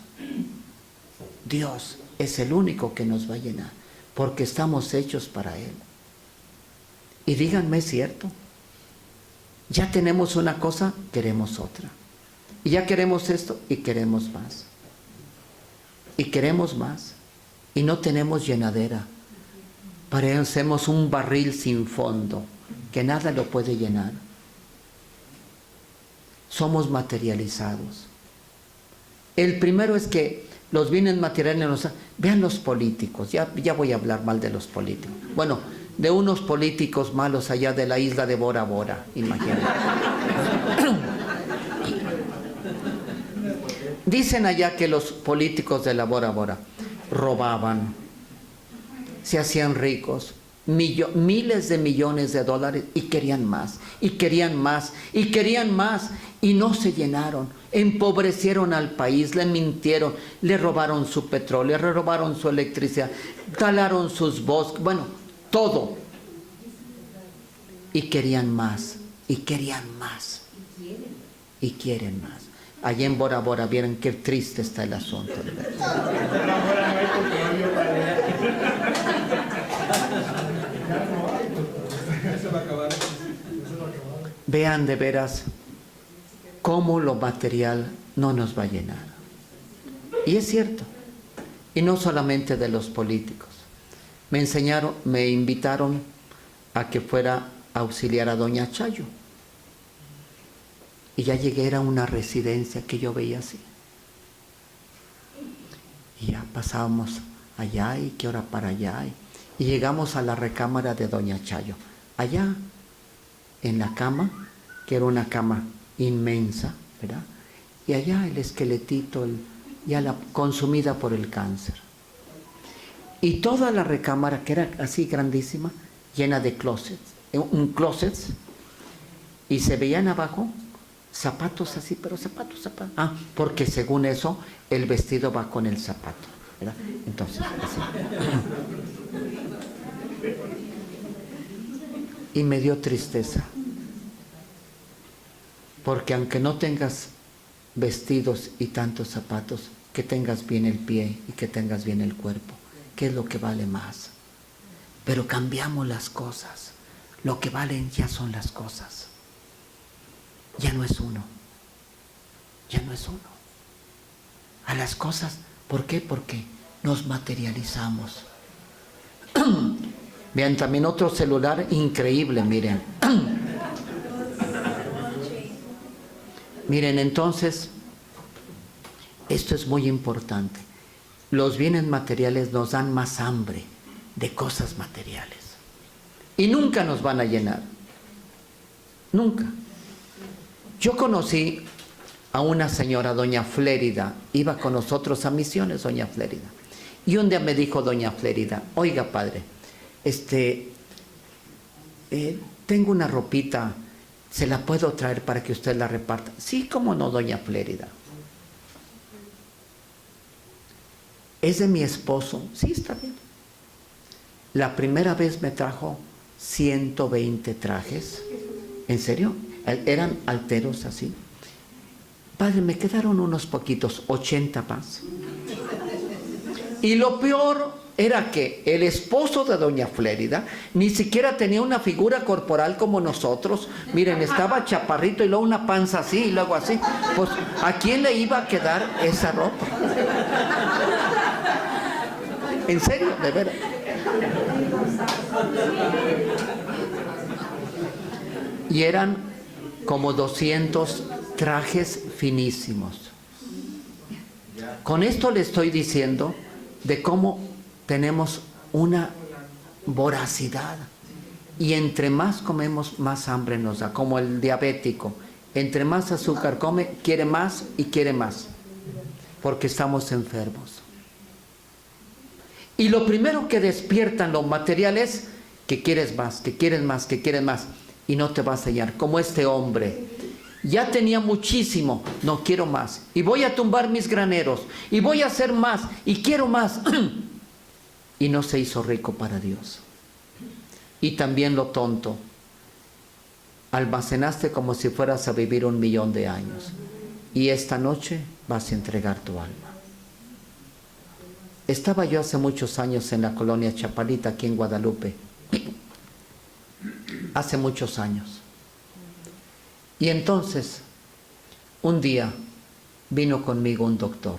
Dios es el único que nos va a llenar, porque estamos hechos para Él. Y díganme, ¿es cierto? Ya tenemos una cosa, queremos otra. Y ya queremos esto y queremos más. Y queremos más. Y no tenemos llenadera. Parecemos un barril sin fondo, que nada lo puede llenar. Somos materializados. El primero es que los bienes materiales vean los políticos, ya voy a hablar mal de los políticos. Bueno, de unos políticos malos allá de la isla de Bora Bora, imagínense. Dicen allá que los políticos de la Bora Bora robaban, se hacían ricos, miles de millones de dólares, y querían más, y querían más, y querían más, y no se llenaron. Empobrecieron al país, le mintieron, le robaron su petróleo, le robaron su electricidad, talaron sus bosques, bueno, todo. Y querían más, y querían más, y quieren más. Allí en Bora Bora, vieron qué triste está el asunto. vean de veras cómo lo material no nos va a llenar. Y es cierto. Y no solamente de los políticos. Me invitaron a que fuera a auxiliar a doña Chayo. Y ya llegué, era una residencia que yo veía así. Y ya pasábamos allá y qué hora para allá. Y llegamos a la recámara de doña Chayo. Allá, en la cama, que era una cama inmensa, ¿verdad? Y allá el esqueletito, ya consumida por el cáncer. Y toda la recámara, que era así grandísima, llena de closets, closets, y se veían abajo zapatos así, pero zapatos. Ah, porque según eso, el vestido va con el zapato, ¿verdad? Entonces, así. Y me dio tristeza, porque aunque no tengas vestidos y tantos zapatos, que tengas bien el pie y que tengas bien el cuerpo, que es lo que vale más. Pero cambiamos las cosas, lo que valen ya son las cosas, ya no es uno, a las cosas. ¿Por qué? Porque nos materializamos. Vean también otro celular increíble, miren. Miren, entonces, esto es muy importante. Los bienes materiales nos dan más hambre de cosas materiales. Y nunca nos van a llenar. Nunca. Yo conocí a una señora, doña Flérida, iba con nosotros a misiones, doña Flérida. Y un día me dijo doña Flérida, oiga padre, tengo una ropita, ¿se la puedo traer para que usted la reparta? Sí, cómo no, doña Flérida. ¿Es de mi esposo? Sí, está bien. La primera vez me trajo 120 trajes. ¿En serio? Eran alteros así. Padre, me quedaron unos poquitos, 80 más. Y lo peor era que el esposo de doña Flérida ni siquiera tenía una figura corporal como nosotros. Miren, estaba chaparrito y luego una panza así y luego así. Pues, ¿a quién le iba a quedar esa ropa? ¿En serio? ¿De veras? Y eran como 200 trajes finísimos. Con esto le estoy diciendo de cómo tenemos una voracidad. Y entre más comemos, más hambre nos da. Como el diabético. Entre más azúcar come, quiere más y quiere más. Porque estamos enfermos. Y lo primero que despiertan lo material es que quieres más, que quieres más, que quieres más. Y no te vas a hallar. Como este hombre. Ya tenía muchísimo, no quiero más. Y voy a tumbar mis graneros. Y voy a hacer más. Y quiero más. Y no se hizo rico para Dios. Y también lo tonto. Almacenaste como si fueras a vivir 1.000.000 de años. Y esta noche vas a entregar tu alma. Estaba yo hace muchos años en la colonia Chapalita, aquí en Guadalupe. Hace muchos años. Y entonces, un día, vino conmigo un doctor.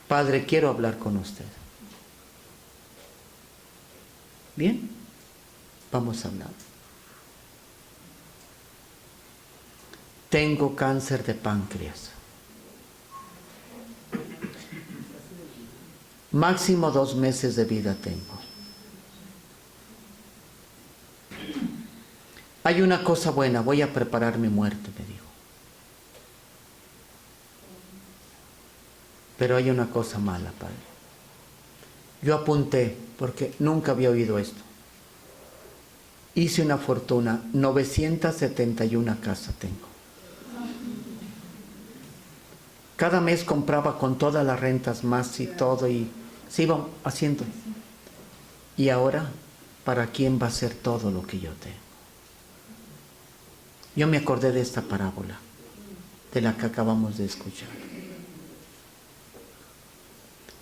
Padre, quiero hablar con usted. Bien, vamos a hablar. Tengo cáncer de páncreas. Máximo 2 meses de vida tengo. Hay una cosa buena, voy a preparar mi muerte, me dijo. Pero hay una cosa mala, padre. Yo apunté, porque nunca había oído esto. Hice una fortuna, 971 casas tengo. Cada mes compraba con todas las rentas más y todo, y se iba haciendo. Y ahora, ¿para quién va a ser todo lo que yo tengo? Yo me acordé de esta parábola, de la que acabamos de escuchar.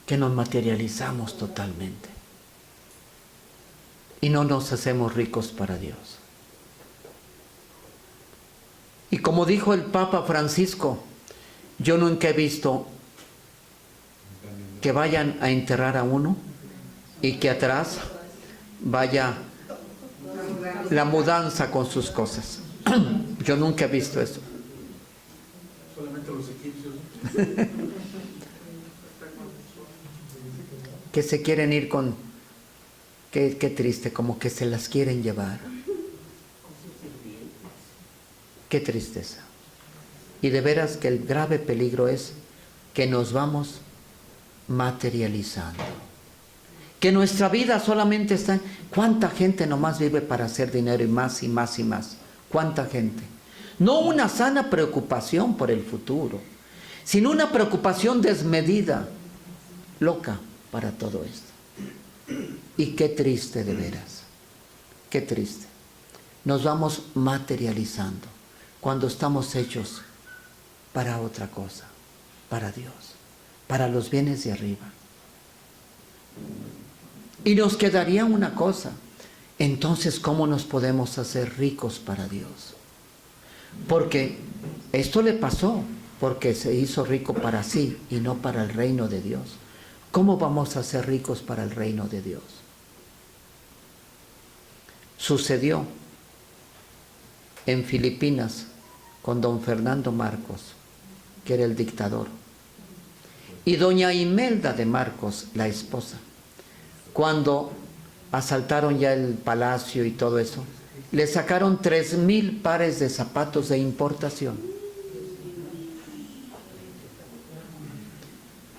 Que nos materializamos totalmente. Y no nos hacemos ricos para Dios. Y como dijo el Papa Francisco, yo nunca he visto que vayan a enterrar a uno y que atrás vaya la mudanza con sus cosas. Yo nunca he visto eso. Solamente los egipcios. Que se quieren ir con... Qué triste, como que se las quieren llevar. Qué tristeza. Y de veras que el grave peligro es que nos vamos materializando. Que nuestra vida solamente está en... ¿Cuánta gente nomás vive para hacer dinero y más y más y más? ¿Cuánta gente? No una sana preocupación por el futuro, sino una preocupación desmedida, loca para todo esto. Y qué triste de veras, qué triste. Nos vamos materializando cuando estamos hechos para otra cosa, para Dios, para los bienes de arriba. Y nos quedaría una cosa, entonces ¿cómo nos podemos hacer ricos para Dios? Porque esto le pasó, porque se hizo rico para sí y no para el reino de Dios. ¿Cómo vamos a ser ricos para el reino de Dios? Sucedió en Filipinas con don Fernando Marcos, que era el dictador, y doña Imelda de Marcos, la esposa. Cuando asaltaron ya el palacio y todo eso, le sacaron 3,000 pares de zapatos de importación.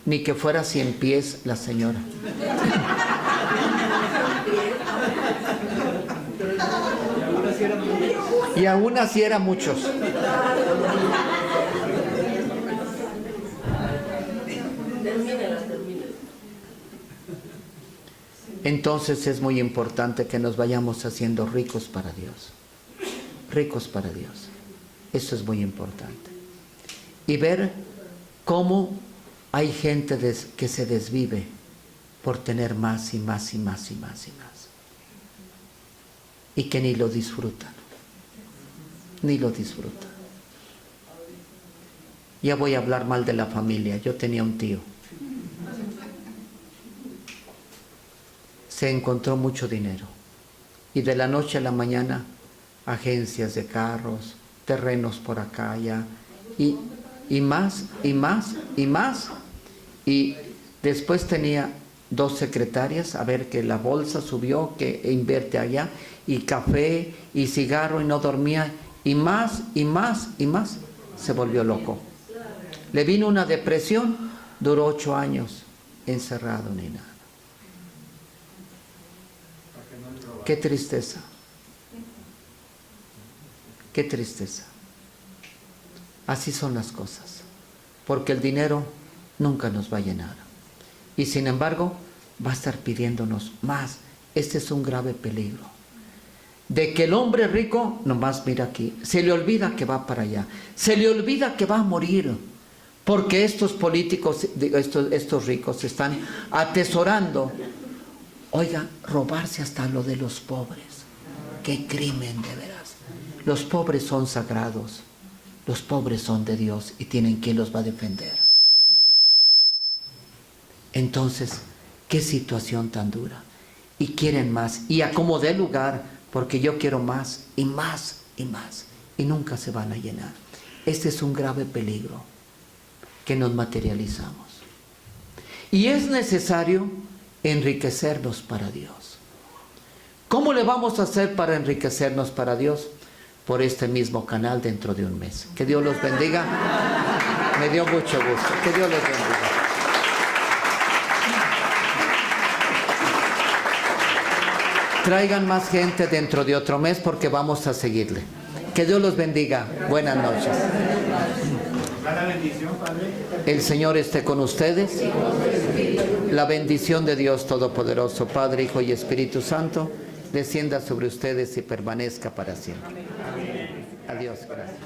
Ni que fuera 100 pies la señora. Y aún así eran muchos. Entonces es muy importante que nos vayamos haciendo ricos para Dios. Ricos para Dios. Eso es muy importante. Y ver cómo hay gente que se desvive por tener más y más y más y más y más. Y que ni lo disfrutan. Ni lo disfrutan. Ya voy a hablar mal de la familia. Yo tenía un tío. Se encontró mucho dinero. Y de la noche a la mañana, agencias de carros, terrenos por acá, allá. Y más, y más, y más. Y después tenía 2 secretarias, a ver que la bolsa subió, que invierte allá, y café, y cigarro, y no dormía, y más, y más, y más. Se volvió loco. Le vino una depresión, duró 8 años encerrado ni nada. Qué tristeza. Qué tristeza. Así son las cosas. Porque el dinero nunca nos va a llenar. Y sin embargo, va a estar pidiéndonos más. Este es un grave peligro. De que el hombre rico, nomás mira aquí, se le olvida que va para allá. Se le olvida que va a morir. Porque estos políticos, estos ricos, están atesorando. Oiga, robarse hasta lo de los pobres. ¡Qué crimen de veras! Los pobres son sagrados. Los pobres son de Dios y tienen quien los va a defender. Entonces, qué situación tan dura. Y quieren más. Y acomodé lugar porque yo quiero más y más y más. Y nunca se van a llenar. Este es un grave peligro que nos materializamos. Y es necesario enriquecernos para Dios. ¿Cómo le vamos a hacer para enriquecernos para Dios? Por este mismo canal dentro de un mes. Que Dios los bendiga. Me dio mucho gusto. Que Dios los bendiga. Traigan más gente dentro de otro mes porque vamos a seguirle. Que Dios los bendiga. Buenas noches. El Señor esté con ustedes. La bendición de Dios Todopoderoso, Padre, Hijo y Espíritu Santo, descienda sobre ustedes y permanezca para siempre. Adiós, gracias.